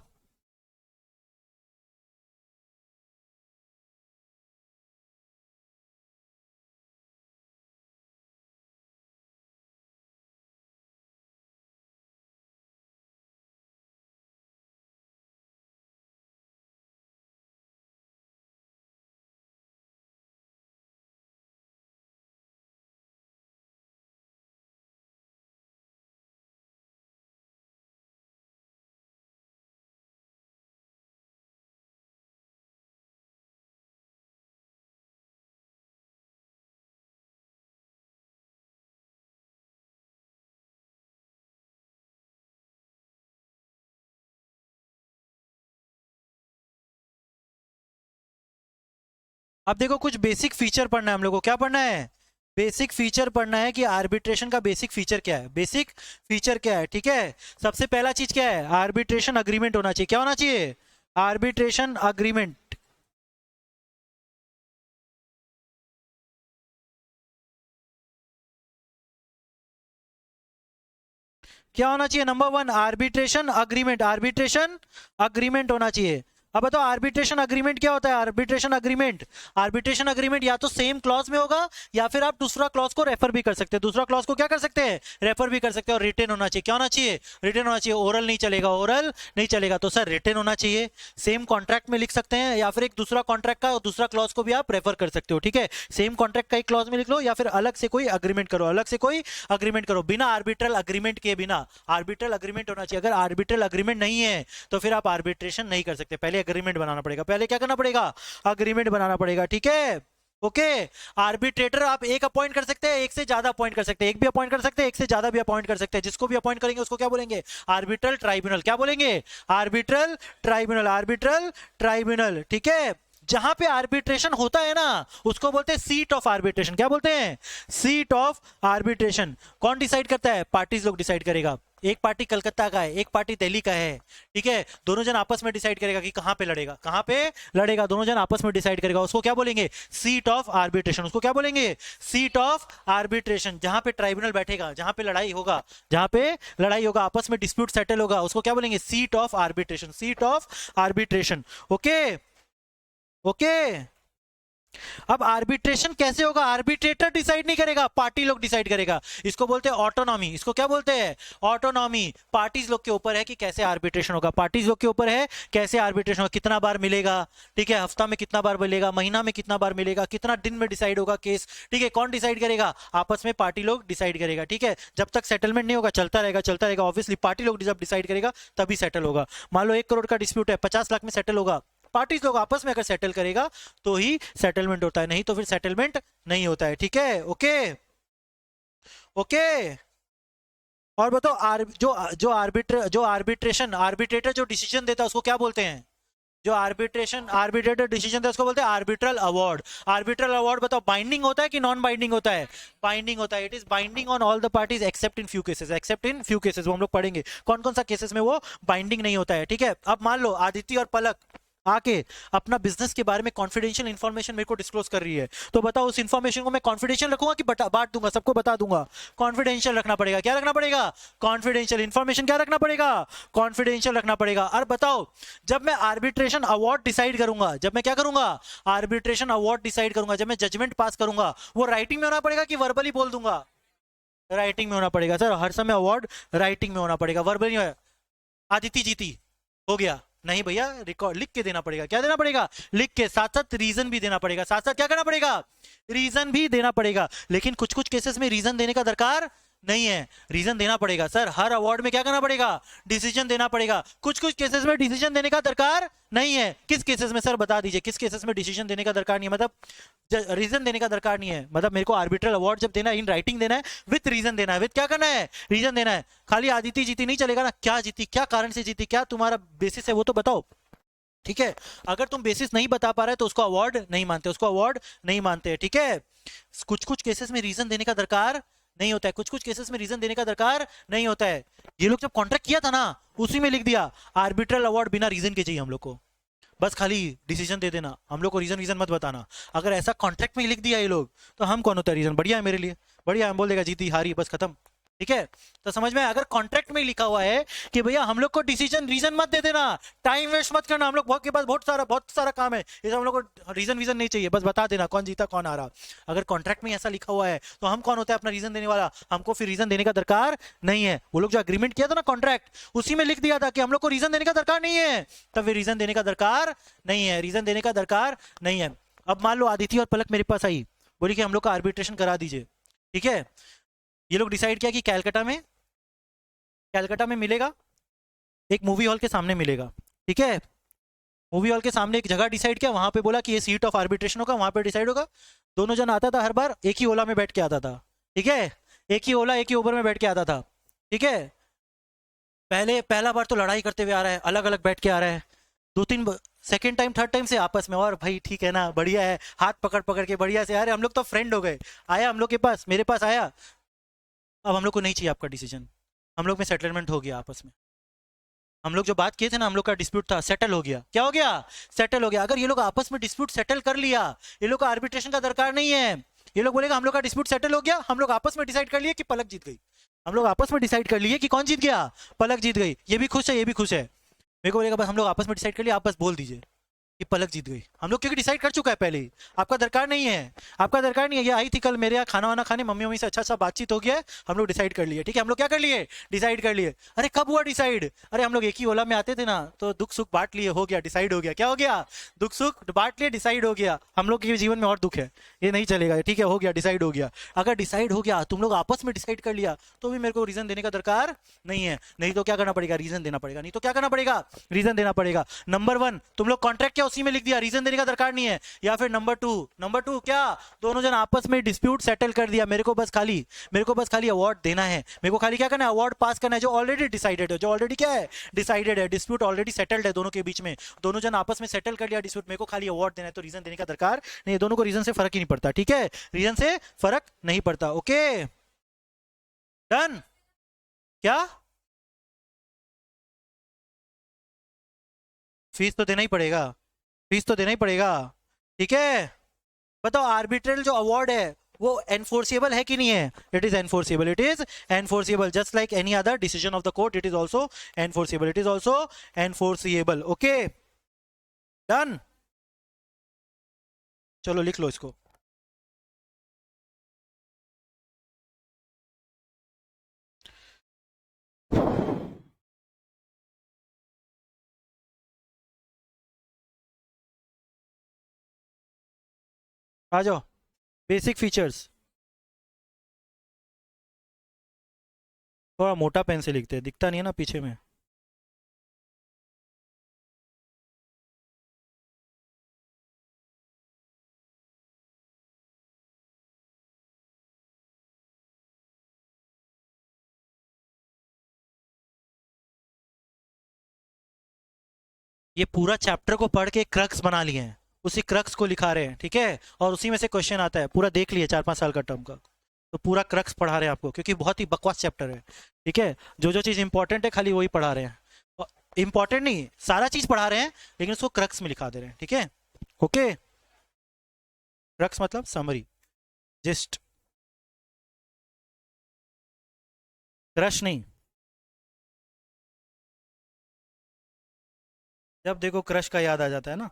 अब देखो कुछ basic feature पढ़ना है हम लोग को। क्या पढ़ना है, बेसिक फीचर पढ़ना है कि आर्बिट्रेशन का बेसिक फीचर क्या है, बेसिक फीचर क्या है, ठीक है। सबसे पहला चीज क्या है, आर्बिट्रेशन अग्रीमेंट होना चाहिए। क्या होना चाहिए, आर्बिट्रेशन अग्रीमेंट। क्या होना चाहिए, number 1 arbitration agreement, arbitration agreement होना चाहिए। अब बताओ आर्बिट्रेशन अग्रीमेंट क्या होता है। आर्बिट्रेशन अग्रीमेंट या तो सेम क्लॉज में होगा या फिर आप दूसरा क्लॉज को रेफर भी कर सकते हैं। दूसरा क्लॉज को क्या कर सकते हैं, रेफर भी कर सकते हैं। और रिटन होना चाहिए। क्या होना चाहिए, रिटन होना चाहिए। ओरल नहीं चलेगा, ओरल नहीं चलेगा। तो सर रिटन होना चाहिए। सेम कॉन्ट्रैक्ट में लिख सकते हैं या फिर एक दूसरा कॉन्ट्रैक्ट का दूसरा क्लॉज को भी आप रेफर कर सकते हो, ठीक है। सेम कॉन्ट्रैक्ट का एक क्लॉज में लिख लो या फिर अलग से कोई अग्रीमेंट करो, अलग से कोई अग्रीमेंट करो। बिना आर्बिट्रल अग्रीमेंट के, बिना आर्बिट्रल अग्रीमेंट होना चाहिए। अगर आर्बिट्रल अग्रीमेंट नहीं है तो फिर आप आर्बिट्रेशन नहीं कर सकते। पहले अग्रीमेंट बनाना पड़ेगा। पहले क्या करना पड़ेगा, अग्रीमेंट बनाना पड़ेगा, ठीक है। ओके, आर्बिट्रेटर आप एक अपॉइंट कर सकते हैं, एक से ज्यादा अपॉइंट कर सकते हैं। एक भी अपॉइंट कर सकते हैं, एक से ज्यादा भी अपॉइंट कर सकते हैं। जिसको भी अपॉइंट करेंगे उसको क्या बोलेंगे, आर्बिट्रल ट्राइब्यूनल। क्या बोलेंगे, आर्बिट्रल ट्राइब्यूनल, आर्बिट्रल ट्राइब्यूनल, ठीक है। जहां पे आर्बिट्रेशन होता है ना उसको बोलते हैं सीट ऑफ आर्बिट्रेशन। क्या बोलते हैं, सीट ऑफ आर्बिट्रेशन। कौन डिसाइड करता है, पार्टीज लोग डिसाइड करेगा। एक पार्टी कलकत्ता का है, एक पार्टी दिल्ली का है, ठीक है। दोनों जन आपस में डिसाइड करेगा कि कहां पे लड़ेगा, कहां पे लड़ेगा, दोनों जन आपस में डिसाइड करेगा। उसको क्या बोलेंगे? Seat of arbitration. उसको क्या बोलेंगे? Seat of arbitration. जहां पे ट्राइब्यूनल बैठेगा, जहां पे लड़ाई होगा, जहां पे लड़ाई होगा, आपस में डिस्प्यूट सेटल होगा, उसको क्या बोलेंगे? Seat of arbitration, seat of arbitration. Okay okay. अब आर्बिट्रेशन कैसे होगा? आर्बिट्रेटर डिसाइड नहीं करेगा, पार्टी लोग डिसाइड करेगा। इसको बोलते हैं ऑटोनॉमी। इसको क्या बोलते हैं? ऑटोनॉमी। पार्टीज लोग के ऊपर है कि कैसे आर्बिट्रेशन होगा, पार्टीज लोग के ऊपर है कैसे आर्बिट्रेशन होगा, कितना बार मिलेगा, ठीक है, हफ्ता में कितना बार मिलेगा, महीना में कितना बार मिलेगा, कितना दिन में डिसाइड होगा केस, ठीक है। कौन डिसाइड करेगा? आपस में पार्टी लोग डिसाइड करेगा, ठीक है। जब तक सेटलमेंट नहीं होगा चलता रहेगा, चलता रहेगा। ऑब्वियसली पार्टी लोग जब डिसाइड करेगा तभी सेटल होगा। मान लो 1 करोड़ का डिस्प्यूट है, 50 लाख में सेटल होगा, पार्टीज लोग आपस में अगर सेटल करेगा तो ही सेटलमेंट होता है, नहीं तो फिर सेटलमेंट नहीं होता है, ठीक है। Okay okay. और बताओ जो आर्बिट्रेटर जो डिसीजन देता है उसको क्या बोलते हैं? जो आर्बिट्रेटर डिसीजन देता है उसको बोलते हैं आर्बिट्रल अवार्ड। आर्बिट्रल अवार्ड बताओ बाइंडिंग होता है कि नॉन बाइंडिंग होता है? बाइंडिंग होता है। It is binding on all the parties accept in few cases, accept in few cases. वो हम लोग पढ़ेंगे कौन कौन सा केसेस में वो बाइंडिंग नहीं होता है, ठीक है। अब मान लो आदित्य और पलक आके अपना बिजनेस के बारे में कॉन्फिडेंशियल इंफॉर्मेशन मेरे को डिस्क्लोज कर रही है, तो बताओ उस इंफॉर्मेशन को मैं कॉन्फिडेंशियल रखूंगा कि बांट दूंगा, सबको बता दूंगा? कॉन्फिडेंशियल रखना पड़ेगा। क्या रखना पड़ेगा? कॉन्फिडेंशियल। इंफॉर्मेशन क्या रखना पड़ेगा? कॉन्फिडेंशियल रखना पड़ेगा। और बताओ जब मैं आर्बिट्रेशन अवार्ड डिसाइड करूंगा, जब मैं क्या करूंगा? आर्बिट्रेशन अवार्ड डिसाइड करूंगा, जब मैं जजमेंट पास करूंगा, वो राइटिंग में होना पड़ेगा कि वर्बली बोल दूंगा? राइटिंग में होना पड़ेगा सर, हर समय अवार्ड राइटिंग में होना पड़ेगा, वर्बली नहीं। आदित्य जीती, हो गया? नहीं भैया, रिकॉर्ड लिख के देना पड़ेगा। क्या देना पड़ेगा? लिख के, साथ साथ रीजन भी देना पड़ेगा, साथ साथ क्या करना पड़ेगा? रीजन भी देना पड़ेगा। लेकिन कुछ कुछ केसेस में रीजन देने का दरकार नहीं है, रीजन देना पड़ेगा सर। हर अवार्ड में क्या करना पड़ेगा? डिसीजन देना पड़ेगा। कुछ कुछ केसेस में डिसीजन देने का दरकार नहीं है। किस केसेस में सर बता दीजिए, किस केसेस में डिसीजन देने का दरकार नहीं है, मतलब रीजन देने का दरकार नहीं है? मतलब मेरे को आर्बिट्रल अवार्ड जब देना है इन राइटिंग देना है, विथ रीजन देना है। विथ क्या करना है? रीजन देना है। खाली आदित्य जीती नहीं चलेगा ना, क्या जीती, क्या कारण से जीती, क्या तुम्हारा बेसिस है वो तो बताओ, ठीक है। अगर तुम बेसिस नहीं बता पा रहे तो उसको अवार्ड नहीं मानते, उसको अवार्ड नहीं मानते, ठीक है। कुछ कुछ केसेस में रीजन देने का दरकार नहीं होता है, कुछ कुछ केसेस में रीजन देने का दरकार नहीं होता है। ये लोग जब कॉन्ट्रैक्ट किया था ना, उसी में लिख दिया आर्बिट्रल अवार्ड बिना रीजन के चाहिए हम लोग को, बस खाली डिसीजन दे देना, हम लोग को रीजन रीजन मत बताना। अगर ऐसा कॉन्ट्रैक्ट में लिख दिया ये लोग तो हम कौन होता है रीजन? बढ़िया है मेरे लिए, बढ़िया, हम बोल देगा जीती हारी बस खत्म, ठीक है। तो समझ में, अगर कॉन्ट्रैक्ट में लिखा हुआ है कि भैया हम लोग को डिसीजन रीजन मत दे देना, टाइम वेस्ट मत करना, हम लोग के पास बहुत सारा काम है, इसे हम लोग को रीजन वीजन नहीं चाहिए, बस बता देना कौन जीता कौन हारा। अगर कॉन्ट्रैक्ट में ऐसा लिखा हुआ है तो हम कौन होता है अपना रीजन देने वाला? हमको फिर रीजन देने का दरकार नहीं है। वो लोग जो अग्रीमेंट किया था ना कॉन्ट्रैक्ट, उसी में लिख दिया था कि हम लोग को रीजन देने का दरकार नहीं है, तब फिर रीजन देने का दरकार नहीं है, रीजन देने का दरकार नहीं है। अब मान लो आदित्य और पलक मेरे पास आई, बोली कि हम लोग का आर्बिट्रेशन करा दीजिए, ठीक है। ये लोग डिसाइड किया कि कैलकाटा में मिलेगा, एक मूवी हॉल के सामने मिलेगा, ठीक है। मूवी हॉल के सामने एक जगह डिसाइड किया, वहां पे बोला कि ये सीट ऑफ आर्बिट्रेशन होगा, वहां पे डिसाइड होगा। दोनों जन आता था हर बार, एक ही ओला में बैठ के आता था, ठीक है। एक ही ओला एक ही ओबर में बैठ के आता था, ठीक है। पहला बार तो लड़ाई करते हुए आ रहा है, अलग अलग बैठ के आ रहा है, 2-3 सेकेंड टाइम थर्ड टाइम से आपस में, और भाई ठीक है ना, बढ़िया है, हाथ पकड़ पकड़ के बढ़िया से, अरे हम लोग तो फ्रेंड हो गए। आया हम लोग के पास, मेरे पास आया, अब हम लोग को नहीं चाहिए आपका डिसीजन, हम लोग में सेटलमेंट हो गया आपस में, हम लोग जो बात किए थे ना, हम लोग का डिस्प्यूट था, सेटल हो गया। क्या हो गया? सेटल हो गया। अगर ये लोग आपस में डिस्प्यूट सेटल कर लिया, ये लोग का आर्बिट्रेशन का दरकार नहीं है, ये लोग बोलेगा हम लोग का डिस्प्यूट सेटल हो गया, हम लोग आपस में डिसाइड कर लिए कि पलक जीत गई, हम लोग आपस में डिसाइड कर लिए कि कौन जीत गया? पलक जीत गई। ये भी खुश है, ये भी खुश है। मेरे को बोलेगा बस हम लोग आपस में डिसाइड कर लिया, आप बस बोल दीजिए कि पलक जीत गई। हम लोग क्योंकि डिसाइड कर चुका है पहले ही, आपका दरकार नहीं है, आपका दरकार नहीं है। ये आई थी कल मेरे यहाँ खाना वाना खाने, मम्मी मम्मी से अच्छा सा बातचीत हो गया है, हम लोग डिसाइड कर लिए, ठीक है। हम लोग क्या कर लिए? डिसाइड कर लिए। अरे कब हुआ डिसाइड? अरे हम लोग एक ही ओला में आते थे ना, तो दुख सुख बांट लिए, हो गया, डिसाइड हो गया। क्या हो गया? दुख सुख बांट लिए, डिसाइड हो गया। हम लोग के जीवन में और दुख है, ये नहीं चलेगा, ठीक है, हो गया, डिसाइड हो गया। अगर डिसाइड हो गया, तुम लोग आपस में डिसाइड कर लिया, तो भी मेरे को रीजन देने का दरकार नहीं है। नहीं तो क्या करना पड़ेगा? रीजन देना पड़ेगा। नहीं तो क्या करना पड़ेगा? रीजन देना पड़ेगा। नंबर 1, तुम लोग कॉन्ट्रैक्ट क्या उसी में लिख दिया, रीजन देने का दरकार नहीं है। या फिर नंबर 2 क्या, दोनों जन आपस में डिस्प्यूट सेटल कर दिया, मेरे को बस खाली अवार्ड देना है, मेरे को खाली क्या करना है? अवार्ड पास करना है, जो ऑलरेडी डिसाइडेड है, जो ऑलरेडी क्या है? डिसाइडेड है। डिस्प्यूट ऑलरेडी सेटल्ड है दोनों के बीच में, दोनों जन आपस में सेटल कर लिया डिस्प्यूट, मेरे को खाली अवार्ड देना है, तो रीजन देने का दरकार नहीं है। दोनों को रीजन से फर्क ही नहीं पड़ता, ठीक है, रीजन से फर्क नहीं पड़ता। ओके, डन क्या? फीस तो देना ही पड़ेगा, फीस तो देना ही पड़ेगा। ठीक है, बताओ आर्बिट्रल जो अवार्ड है वो एनफोर्सिबल है कि नहीं है? It is enforceable, it is enforceable, just like any other decision of the court, it is also enforceable, it is also enforceable. Okay, done. चलो लिख लो इसको। आ जाओ, बेसिक फीचर्स। थोड़ा मोटा पेन से लिखते हैं, दिखता नहीं है ना पीछे में। ये पूरा चैप्टर को पढ़ के क्रक्स बना लिए हैं, उसी क्रक्स को लिखा रहे हैं, ठीक है, और उसी में से क्वेश्चन आता है, पूरा देख लिए 4-5 साल का टर्म का, तो पूरा क्रक्स पढ़ा रहे हैं आपको, क्योंकि बहुत ही बकवास चैप्टर है। ठीक है, जो जो चीज़ इंपॉर्टेंट है खाली वही पढ़ा रहे हैं, इंपॉर्टेंट नहीं सारा चीज़ पढ़ा रहे हैं, लेकिन उसको क्रक्स में लिखा दे रहे हैं। ठीक है, ओके, क्रक्स मतलब समरी, जिस्ट, क्रश नहीं। जब देखो क्रश का याद आ जाता है ना।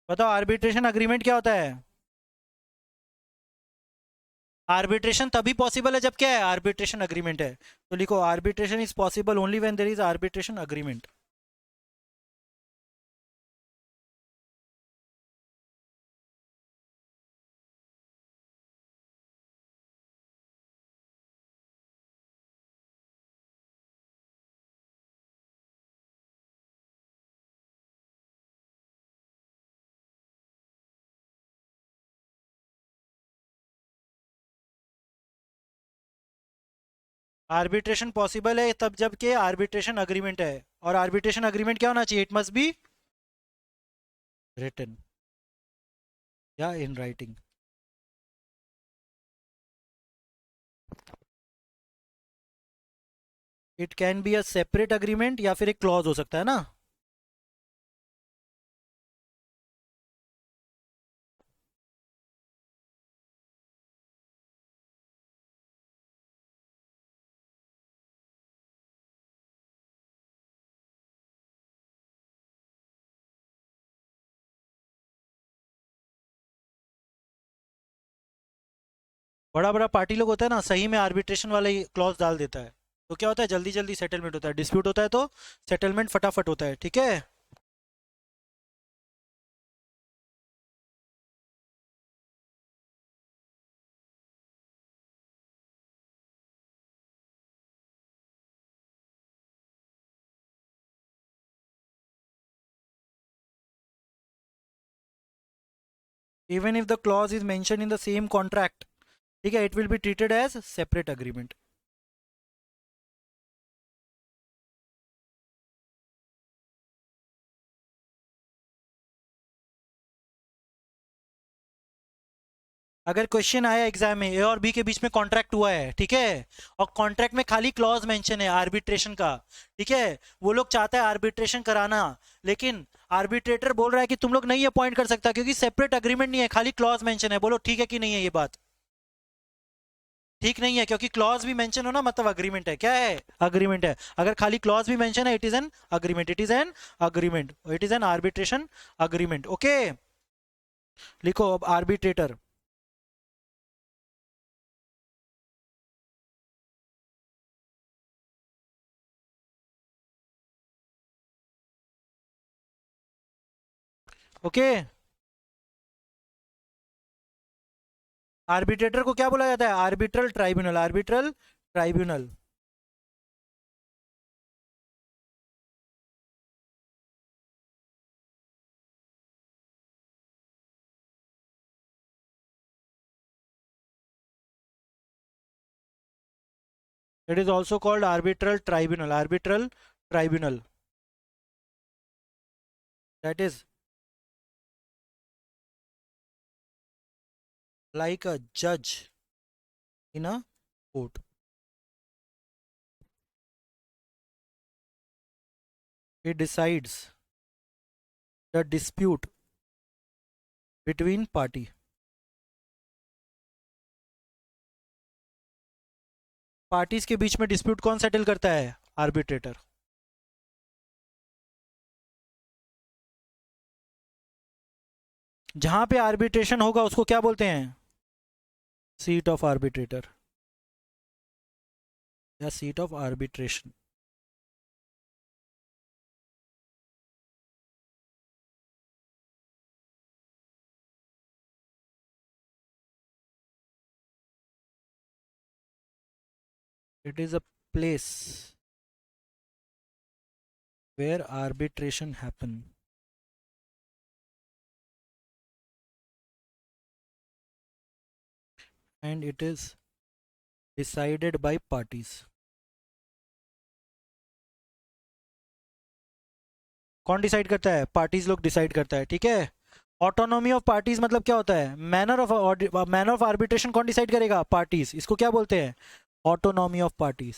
बताओ आर्बिट्रेशन अग्रीमेंट क्या होता है? आर्बिट्रेशन तभी पॉसिबल है जब क्या है, आर्बिट्रेशन अग्रीमेंट है। तो लिखो arbitration is possible only when there is arbitration agreement. Arbitration possible है तब जब के आर्बिट्रेशन अग्रीमेंट है, और आर्बिट्रेशन अग्रीमेंट क्या होना चाहिए? इट मस्ट बी रिटन या in writing. It can be a separate agreement या फिर एक क्लॉज हो सकता है ना। बड़ा बड़ा पार्टी लोग होता है ना, सही में आर्बिट्रेशन वाला ही क्लॉज डाल देता है, तो क्या होता है, जल्दी जल्दी सेटलमेंट होता है, डिस्प्यूट होता है तो सेटलमेंट फटाफट होता है। ठीक है, even if the clause is mention in the same contract, ठीक है, it will be treated as separate agreement. अगर क्वेश्चन आया एग्जाम में ए और बी के बीच में कॉन्ट्रैक्ट हुआ है, ठीक है, और कॉन्ट्रैक्ट में खाली क्लॉज मेंशन है आर्बिट्रेशन का, ठीक है, वो लोग चाहता है आर्बिट्रेशन कराना, लेकिन आर्बिट्रेटर बोल रहा है कि तुम लोग नहीं अपॉइंट कर सकता क्योंकि सेपरेट अग्रीमेंट नहीं है, खाली क्लॉज मेंशन है, बोलो ठीक है कि नहीं है ये बात? ठीक नहीं है, क्योंकि क्लॉज भी मेंशन हो ना मतलब अग्रीमेंट है, क्या है, अग्रीमेंट है। अगर खाली क्लॉज भी मेंशन है, it is an agreement, it is an agreement, it is an arbitration agreement. Okay, लिखो अब आर्बिट्रेटर। ओके, आर्बिट्रेटर को क्या बोला जाता है? Arbitral tribunal, arbitral tribunal. It is also called arbitral tribunal, arbitral tribunal. That is like a judge in a court. He decides the dispute between party. Parties के बीच में dispute कौन settle करता है? आर्बिट्रेटर. जहां पे आर्बिट्रेशन होगा उसको क्या बोलते हैं? सीट ऑफ आर्बिट्रेटर या seat of arbitration. It is a place where arbitration happen. And it is decided by parties. कौन डिसाइड करता है? पार्टीज लोग डिसाइड करता है. ठीक है. ऑटोनॉमी ऑफ पार्टीज मतलब क्या होता है? मैनर ऑफ आर्बिट्रेशन कौन डिसाइड करेगा? पार्टीज. इसको क्या बोलते हैं? Autonomy of parties.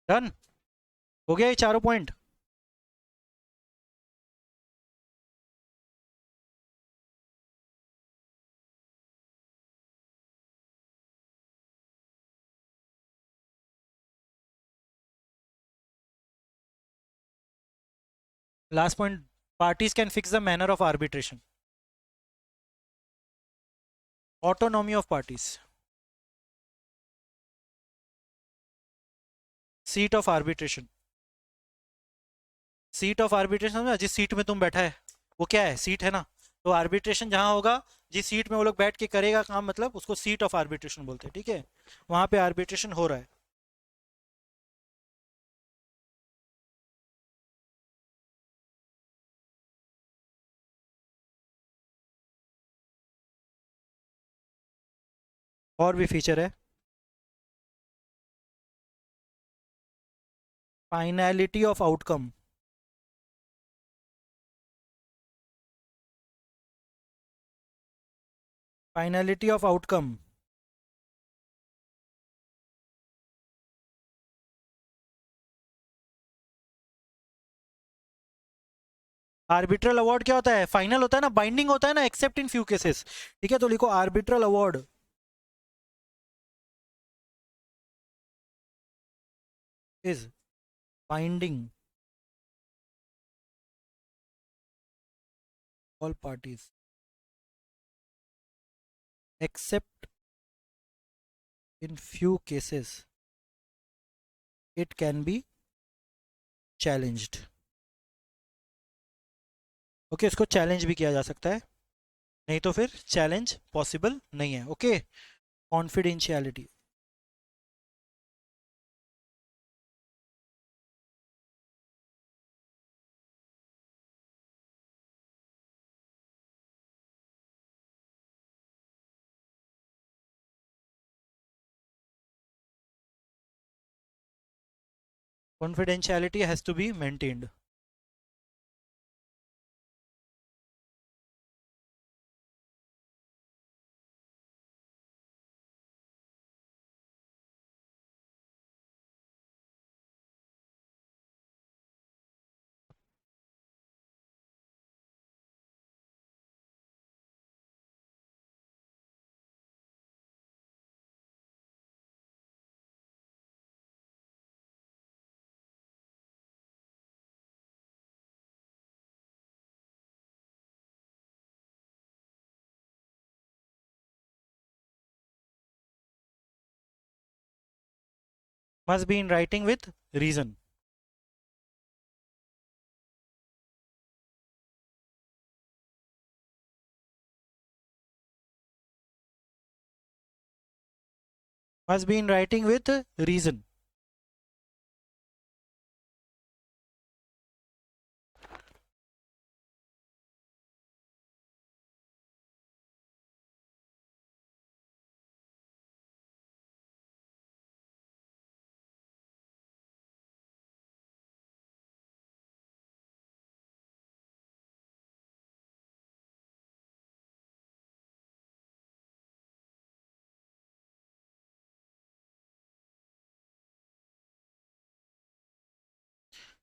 डन हो गया ये चारों point. Last point, parties can fix the manner of arbitration. Autonomy of parties. Seat of arbitration. Seat of arbitration ना, जिस सीट में तुम बैठा है वो क्या है? सीट है ना. तो आर्बिट्रेशन जहां होगा, जिस सीट में वो लोग बैठ के करेगा काम, मतलब उसको सीट ऑफ आर्बिट्रेशन बोलते हैं. ठीक है. वहां पे आर्बिट्रेशन हो रहा है. और भी फीचर है. Finality of outcome. Finality of outcome. Arbitral award क्या होता है? फाइनल होता है ना, बाइंडिंग होता है ना, एक्सेप्ट इन फ्यू केसेस. ठीक है. तो लिखो arbitral award is binding all parties except in few cases it can be challenged. Okay. इसको चैलेंज भी किया जा सकता है, नहीं तो फिर चैलेंज पॉसिबल नहीं है. Okay. Confidentiality. Confidentiality has to be maintained. Must be in writing with reason. must be in writing with reason.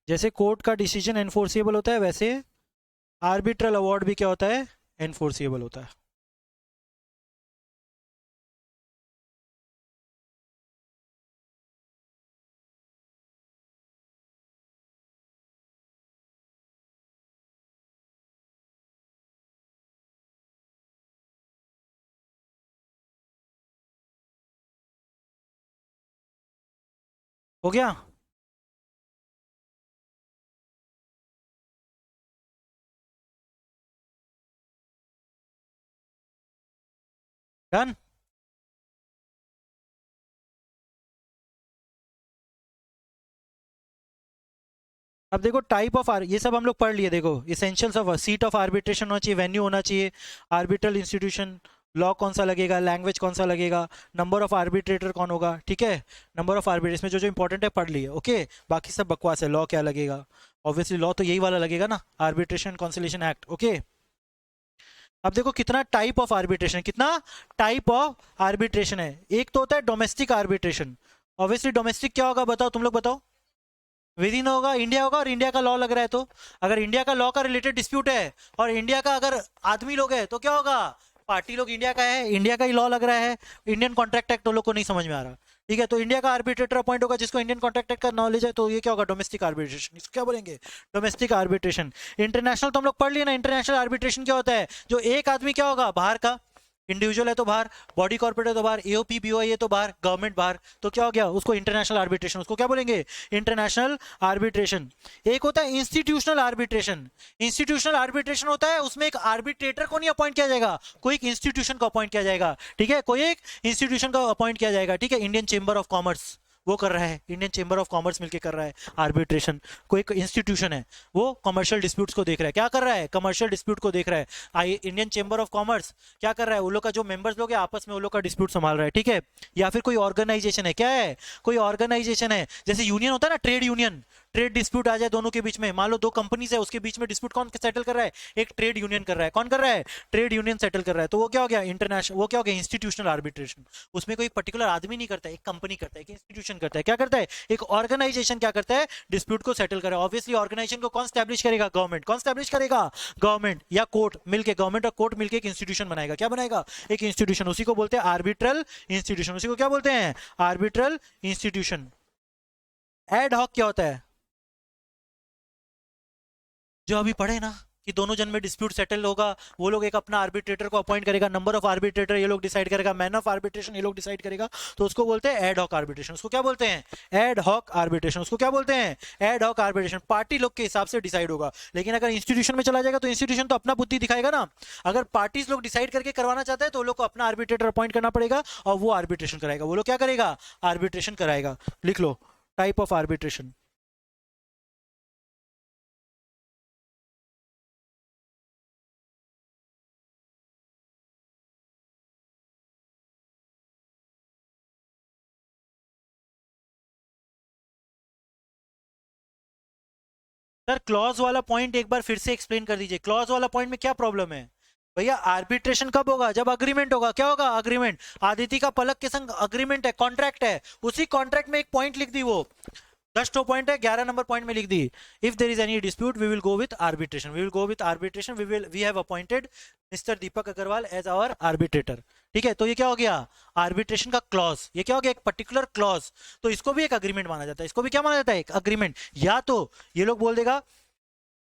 जैसे कोर्ट का डिसीजन एनफोर्सिएबल होता है, वैसे आर्बिट्रल अवार्ड भी क्या होता है, एनफोर्सिएबल होता है। हो गया? डन। अब देखो टाइप ऑफ ये सब हम लोग पढ़ लिए। देखो essentials of seat of arbitration होना चाहिए, वेन्यू होना चाहिए, आर्बिट्रल इंस्टीट्यूशन, लॉ कौन सा लगेगा, लैंग्वेज कौन सा लगेगा, नंबर ऑफ आर्बिट्रेटर कौन होगा, ठीक है, नंबर ऑफ आर्बिट्रेटर में जो जो इंपॉर्टेंट है पढ़ लिए। ओके, बाकी सब बकवास है। लॉ क्या लगेगा, ऑब्वियसली लॉ तो यही वाला लगेगा ना, आर्बिट्रेशन कॉन्सिलेशन एक्ट। ओके, अब देखो कितना टाइप ऑफ आर्बिट्रेशन, कितना टाइप ऑफ आर्बिट्रेशन है। एक तो होता है डोमेस्टिक आर्बिट्रेशन। ऑब्वियसली डोमेस्टिक क्या होगा, बताओ तुम लोग बताओ। विद इन होगा, इंडिया होगा, और इंडिया का लॉ लग रहा है। तो अगर इंडिया का लॉ का रिलेटेड डिस्प्यूट है और इंडिया का अगर आदमी लोग है तो क्या होगा, पार्टी लोग इंडिया का है, इंडिया का ही लॉ लग रहा है। इंडियन कॉन्ट्रैक्ट एक्ट तो लोग को नहीं समझ में आ रहा, ठीक है, तो इंडिया का आर्बिट्रेटर अपॉइंट होगा जिसको इंडियन कॉन्ट्रैक्ट एक्ट का नॉलेज है। तो ये क्या होगा, डोमेस्टिक आर्बिट्रेशन। इसको क्या बोलेंगे, डोमेस्टिक आर्बिट्रेशन। इंटरनेशनल तो हम लोग पढ़ लिए ना, इंटरनेशनल आर्बिट्रेशन क्या होता है, जो एक आदमी क्या होगा, बाहर का इंडिविजुअल है तो बाहर, बॉडी कॉर्पोरेट है तो बाहर, एओपी बीओआई है तो बाहर, गवर्नमेंट बाहर, तो क्या हो गया, उसको इंटरनेशनल आर्बिट्रेशन, उसको क्या बोलेंगे, इंटरनेशनल आर्बिट्रेशन। एक होता है इंस्टीट्यूशनल आर्बिट्रेशन। इंस्टीट्यूशनल आर्बिट्रेशन होता है उसमें एक आर्बिट्रेटर को नहीं अपॉइंट किया जाएगा, कोई एक इंस्टीट्यूशन को अपॉइंट किया जाएगा, ठीक है, कोई एक इंस्टीट्यूशन को अपॉइंट किया जाएगा, ठीक है। इंडियन चेंबर ऑफ कॉमर्स वो कर रहा है, इंडियन चेंबर ऑफ कॉमर्स मिलकर कर रहा है आर्बिट्रेशन। कोई एक इंस्टीट्यूशन है वो कमर्शियल डिस्प्यूट्स को देख रहा है, क्या कर रहा है, कमर्शियल डिस्प्यूट को देख रहा है। इंडियन चेंबर ऑफ कॉमर्स क्या कर रहा है, वो लोग का जो मेंबर्स लोग हैं आपस में वो लोग का डिस्प्यूट संभाल रहा है, ठीक है। या फिर कोई ऑर्गेनाइजेशन है, क्या है, कोई ऑर्गेनाइजेशन है, जैसे यूनियन होता है ना, ट्रेड यूनियन, ट्रेड डिस्प्यूट आ जाए दोनों के बीच में, मान लो दो कंपनीज है उसके बीच में डिस्प्यूट, कौन सेटल कर रहा है, एक ट्रेड यूनियन कर रहा है। कौन कर रहा है, ट्रेड यूनियन सेटल कर रहा है। तो वो क्या हो गया, इंटरनेशनल, वो क्या हो गया, इंस्टीट्यूशनल आर्बिट्रेशन। उसमें कोई पर्टिकुलर आदमी नहीं करता है, एक कंपनी करता है, एक इंस्टीट्यूशन करता है, क्या करता है, एक ऑर्गेनाइजेशन क्या करता है, डिस्प्यूट को सेटल करे। ऑब्वियसली ऑर्गेनाइजेशन को कौन स्टैब्लिश करेगा, गवर्नमेंट। कौन स्टैब्लिश करेगा, गवर्नमेंट या कोर्ट मिलके, गवर्नमेंट और कोर्ट मिलके एक इंस्टीट्यूशन बनाएगा। क्या बनाएगा, एक इंस्टीट्यूशन, उसी को बोलते हैं आर्बिट्रल इंस्टीट्यूशन। उसी को क्या बोलते हैं, आर्बिट्रल इंस्टीट्यूशन। एड हॉक क्या होता है, जो अभी पढ़े ना, कि दोनों जन में डिस्प्यूट सेटल होगा, वो लोग एक अपना आर्बिट्रेटर को अपॉइंट करेगा, नंबर ऑफ आर्बिट्रेटर ये लोग डिसाइड करेगा, मैन ऑफ आर्बिट्रेशन ये लोग डिसाइड करेगा, तो उसको बोलते हैं एड हॉक आर्बिट्रेशन। उसको क्या बोलते हैं, एड हॉक आर्बिट्रेशन। उसको क्या बोलते हैं, एड हॉक आर्बिट्रेशन। पार्टी लोग के हिसाब से डिसाइड होगा। लेकिन अगर इंस्टीट्यूशन में चला जाएगा तो इंस्टीट्यूशन तो अपना बुद्धि दिखाएगा ना। अगर पार्टीज लोग डिसाइड करके करवाना चाहते हैं तो लोग को अपना आर्बिट्रेटर अपॉइंट करना पड़ेगा और वो आर्बिट्रेशन कराएगा। वो लोग क्या करेगा, आर्बिट्रेशन कराएगा। लिख लो type of arbitration. Sir clause वाला पॉइंट एक बार फिर से एक्सप्लेन कर दीजिए, क्लॉज वाला पॉइंट में क्या प्रॉब्लम है। भैया आर्बिट्रेशन कब होगा, जब अग्रीमेंट होगा। क्या होगा, अग्रीमेंट। आदिति का पलक के संग अग्रीमेंट है, कॉन्ट्रैक्ट है, उसी कॉन्ट्रैक्ट में एक पॉइंट लिख दी, वो 10 तो पॉइंट है, 11 नंबर पॉइंट में लिख दी, if there is any dispute we will go with arbitration, we will go with arbitration, we have appointed Mr Deepak Agarwal as our arbitrator. ठीक है, तो ये क्या हो गया, आर्बिट्रेशन का क्लॉज। ये क्या हो गया, एक पर्टिकुलर क्लॉज। तो इसको भी एक अग्रीमेंट माना जाता है, इसको भी क्या माना जाता है, एक अग्रीमेंट। या तो ये लोग बोल देगा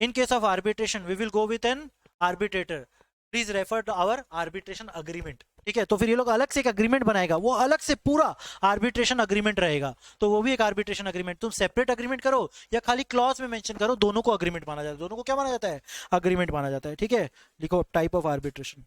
in case of arbitration we will go with an arbitrator, please refer to our arbitration agreement. ठीक है, तो फिर ये लोग अलग से एक अग्रीमेंट बनाएगा, वो अलग से पूरा आर्बिट्रेशन अग्रीमेंट रहेगा। तो वो भी एक आर्बिट्रेशन अग्रीमेंट, तुम सेपरेट अग्रीमेंट करो या खाली क्लॉज में मेंशन करो, दोनों को अग्रीमेंट माना जाता है। दोनों को क्या माना जाता है, अग्रीमेंट माना जाता है। ठीक है, लिखो type of arbitration.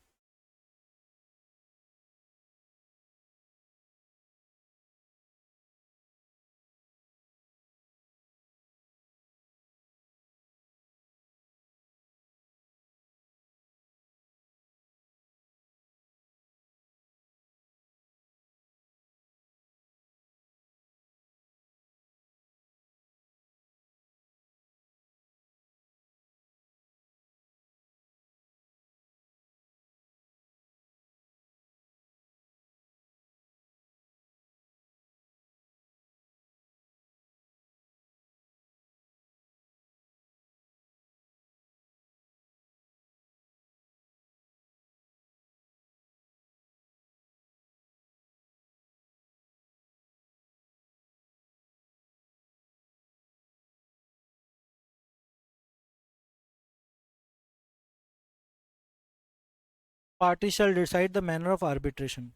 Party shall decide the manner of arbitration.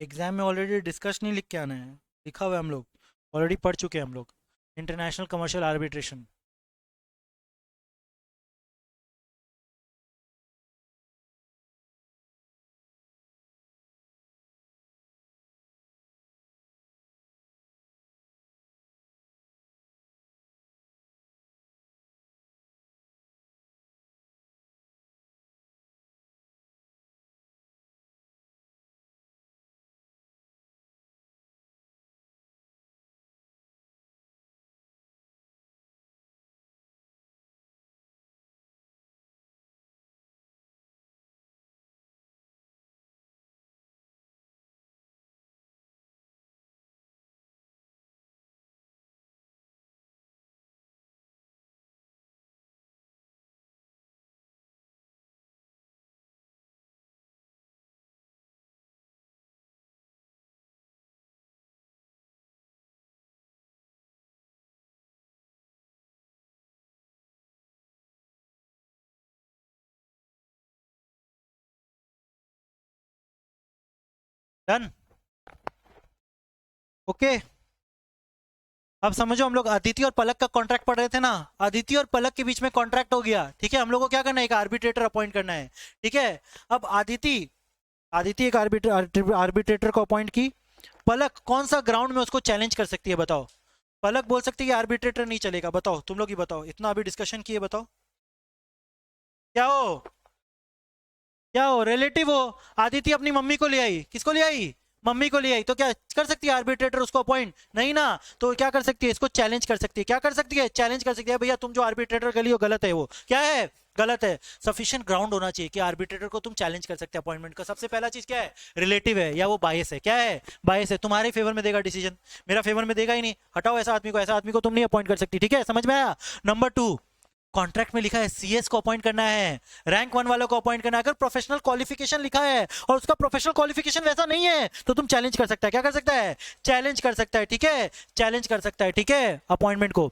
Exam में ऑलरेडी डिस्कस नहीं लिख के आना है, लिखा हुआ है हम लोग, ऑलरेडी पढ़ चुके हैं हम लोग। International commercial arbitration. Done. Okay. अब समझो, हम लोग अदिति और पलक का कॉन्ट्रैक्ट पढ़ रहे थे ना, अदिति और पलक के बीच में कॉन्ट्रैक्ट हो गया, ठीक है। हम लोग को क्या करना है, एक आर्बिट्रेटर अपॉइंट करना है, ठीक है। अब आदिति आदिति एक आर्बिट्रेटर को अपॉइंट की। पलक कौन सा ग्राउंड में उसको चैलेंज कर सकती है, बताओ। पलक बोल सकती है कि आर्बिट्रेटर नहीं चलेगा, बताओ तुम लोग ही बताओ, इतना अभी डिस्कशन किए, बताओ क्या हो, क्या हो, रिलेटिव हो। आदिति अपनी मम्मी को ले आई, किसको ले आई, मम्मी को ले आई, तो क्या कर सकती है आर्बिट्रेटर उसको अपॉइंट, नहीं ना। तो क्या कर सकती है, इसको चैलेंज कर सकती है, क्या कर सकती है, चैलेंज कर सकती है, भैया तुम जो आर्बिट्रेटर कर लियो गलत है, वो क्या है, गलत है। सफिशिएंट ग्राउंड होना चाहिए कि आर्बिट्रेटर को तुम चैलेंज कर सकते हैं अपॉइंटमेंट का। सबसे पहला चीज क्या है, रिलेटिव है या वो बायस है, क्या है, बायस है, तुम्हारे फेवर में देगा डिसीजन, मेरा फेवर में देगा ही नहीं। हटाओ ऐसा आदमी को, ऐसा आदमी को तुम नहीं अपॉइंट कर सकती, ठीक है, समझ में आया। नंबर 2, कॉन्ट्रैक्ट में लिखा है सीएस को अपॉइंट करना है, रैंक 1 वालों को अपॉइंट करना है। अगर प्रोफेशनल क्वालिफिकेशन लिखा है और उसका प्रोफेशनल क्वालिफिकेशन वैसा नहीं है तो तुम चैलेंज कर सकता है, क्या कर सकता है, चैलेंज कर सकता है, ठीक है, चैलेंज कर सकता है, ठीक है, अपॉइंटमेंट को।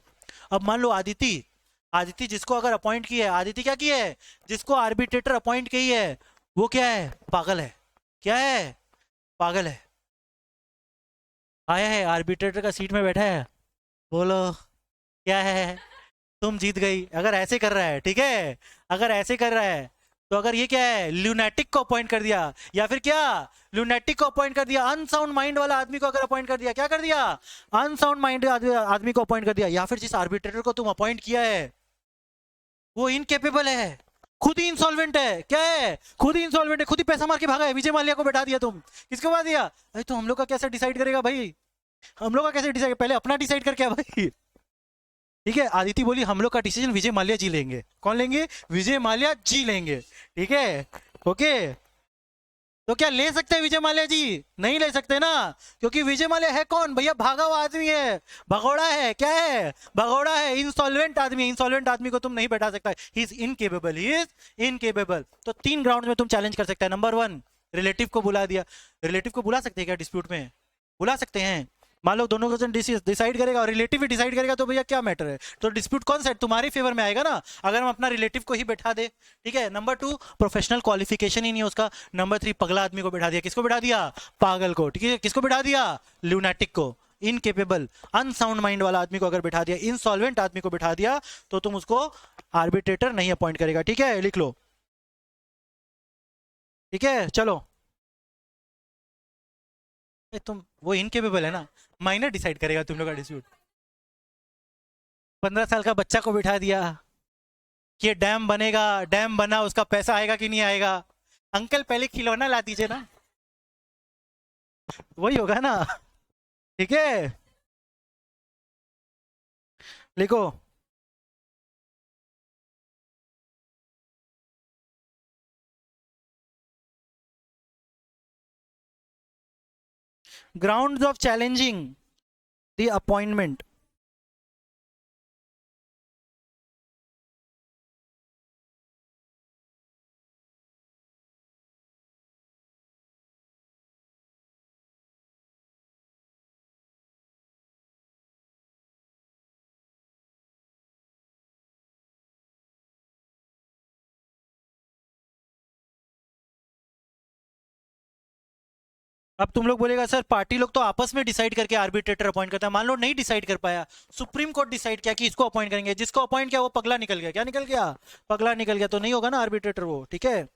अब मान लो आदिति, आदिति जिसको अगर अपॉइंट की है, आदिति क्या की है, जिसको आर्बिट्रेटर अपॉइंट की है, वो क्या है, पागल है, क्या है, पागल है। आया है आर्बिट्रेटर का सीट में बैठा है, बोलो क्या है, तुम जीत गई। अगर ऐसे कर रहा है, ठीक है, अगर ऐसे कर रहा है, तो अगर ये क्या है, ल्यूनेटिक को अपॉइंट कर दिया, या फिर क्या, ल्यूनेटिक को अपॉइंट कर दिया, अनसाउंड माइंड वाला आदमी को अगर अपॉइंट कर दिया, क्या कर दिया, अनसाउंड माइंड आदमी को अपॉइंट कर दिया, या फिर जिस आर्बिट्रेटर को तुम अपॉइंट किया है वो इनकेपेबल है, खुद ही इंसॉल्वेंट है, क्या है, खुद ही इंसॉल्वेंट है, खुद ही पैसा मार के भागा है, विजय माल्या को बैठा दिया तुम, किसको बैठा दिया, अरे तो हम लोग का कैसे डिसाइड करेगा भाई, हम लोग का कैसे डिसाइड, पहले अपना डिसाइड करके आ भाई। ठीक है, आदिति बोली हम लोग का डिसीजन विजय माल्या जी लेंगे, कौन लेंगे, विजय माल्या जी लेंगे, ठीक है, ओके। तो क्या ले सकते हैं विजय माल्या जी, नहीं ले सकते ना, क्योंकि विजय माल्या है कौन भैया, भागा हुआ आदमी है, भगोड़ा है, क्या है, भगोड़ा है, इंसॉल्वेंट आदमी, इंसॉल्वेंट आदमी को तुम नहीं बैठा सकता, he is incapable, he is incapable. तो 3 ग्राउंड में तुम चैलेंज कर सकते हैं। नंबर 1, रिलेटिव को बुला दिया, रिलेटिव को बुला सकते हैं क्या डिस्प्यूट में, बुला सकते हैं। मान लो दोनों का डिसाइड करेगा और रिलेटिव ही डिसाइड करेगा, तो भैया क्या मैटर है, तो डिस्प्यूट कौन सा तुम्हारे फेवर में आएगा ना, अगर हम अपना रिलेटिव को ही बैठा दे, ठीक है। नंबर 2, प्रोफेशनल क्वालिफिकेशन ही नहीं है उसका। नंबर 3, पगला आदमी को बैठा दिया, किसको बैठा दिया, पागल को, ठीक है, किसको बैठा दिया, ल्यूनेटिक को, इनकेपेबल अनसाउंड माइंड वाला आदमी को अगर बैठा दिया, इंसॉल्वेंट आदमी को बैठा दिया, तो तुम उसको आर्बिट्रेटर नहीं अपॉइंट करेगा, ठीक है, लिख लो, ठीक है, चलो। तुम वो इनकेपेबल है ना, माइनर डिसाइड करेगा तुम लोग का डिस्प्यूट। 15 साल का बच्चा को बिठा दिया कि ये डैम बनेगा, डैम बना, उसका पैसा आएगा कि नहीं आएगा, अंकल पहले खिलौना ला दीजिए ना, वही होगा ना, ठीक है, लिखो। grounds of challenging the appointment. अब तुम लोग बोलेगा सर पार्टी लोग तो आपस में डिसाइड करके आर्बिट्रेटर अपॉइंट करता है, मान लो नहीं डिसाइड कर पाया, सुप्रीम कोर्ट डिसाइड किया कि इसको अपॉइंट करेंगे, जिसको अपॉइंट किया वो पगला निकल गया, क्या निकल गया, पगला निकल गया, तो नहीं होगा ना आर्बिट्रेटर वो, ठीक है।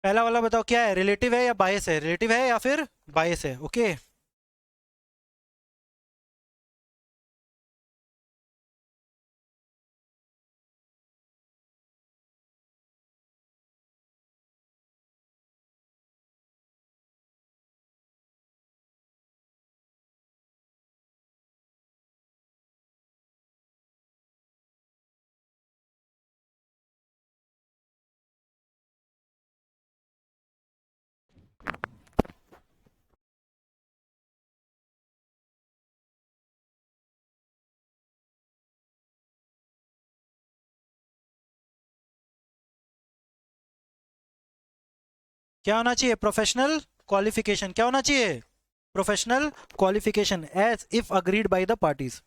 पहला वाला बताओ क्या है, रिलेटिव है या बायस है, रिलेटिव है या फिर बायस है, ओके। क्या होना चाहिए, प्रोफेशनल क्वालिफिकेशन, क्या होना चाहिए, professional qualification as if agreed by the parties.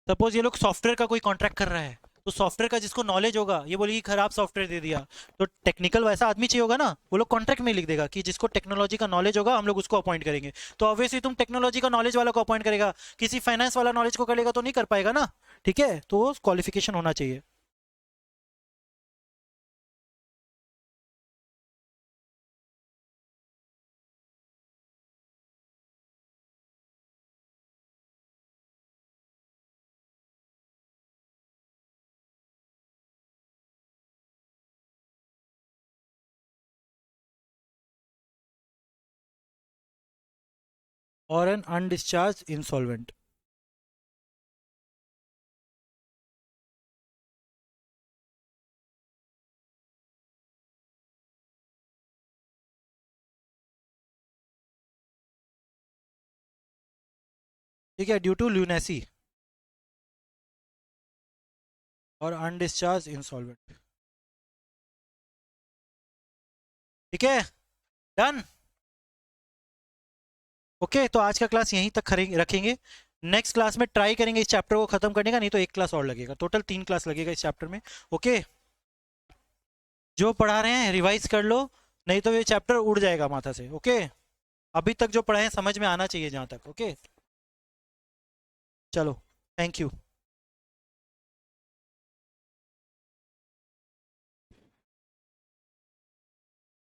Suppose ये लोग सॉफ्टवेयर का कोई कॉन्ट्रैक्ट कर रहा है, तो सॉफ्टवेयर का जिसको नॉलेज होगा, ये बोलेगी खराब सॉफ्टवेयर दे दिया, तो टेक्निकल वैसा आदमी चाहिए होगा ना, वो लोग कॉन्ट्रैक्ट में लिख देगा कि जिसको टेक्नोलॉजी का नॉलेज होगा हम लोग उसको अपॉइंट करेंगे। तो ऑब्वियसली तुम टेक्नोलॉजी का नॉलेज वाला को अपॉइंट करेगा, किसी फाइनेंस वाला नॉलेज को करेगा तो नहीं कर पाएगा ना, ठीक है, तो क्वालिफिकेशन होना चाहिए। और एन अनडिस्चार्ज इंसॉल्वेंट। ठीक है, ड्यू टू ल्यूनेसी और अनडिस्चार्ज इंसॉल्वेंट, ठीक है, डन। ओके, तो आज का क्लास यहीं तक रखेंगे। नेक्स्ट क्लास में ट्राई करेंगे इस चैप्टर को खत्म करने का, नहीं तो एक क्लास और लगेगा, टोटल 3 क्लास लगेगा इस चैप्टर में। ओके, जो पढ़ा रहे हैं रिवाइज कर लो, नहीं तो ये चैप्टर उड़ जाएगा माथा से। ओके, अभी तक जो पढ़े हैं समझ में आना चाहिए जहां तक। ओके, चलो, थैंक यू।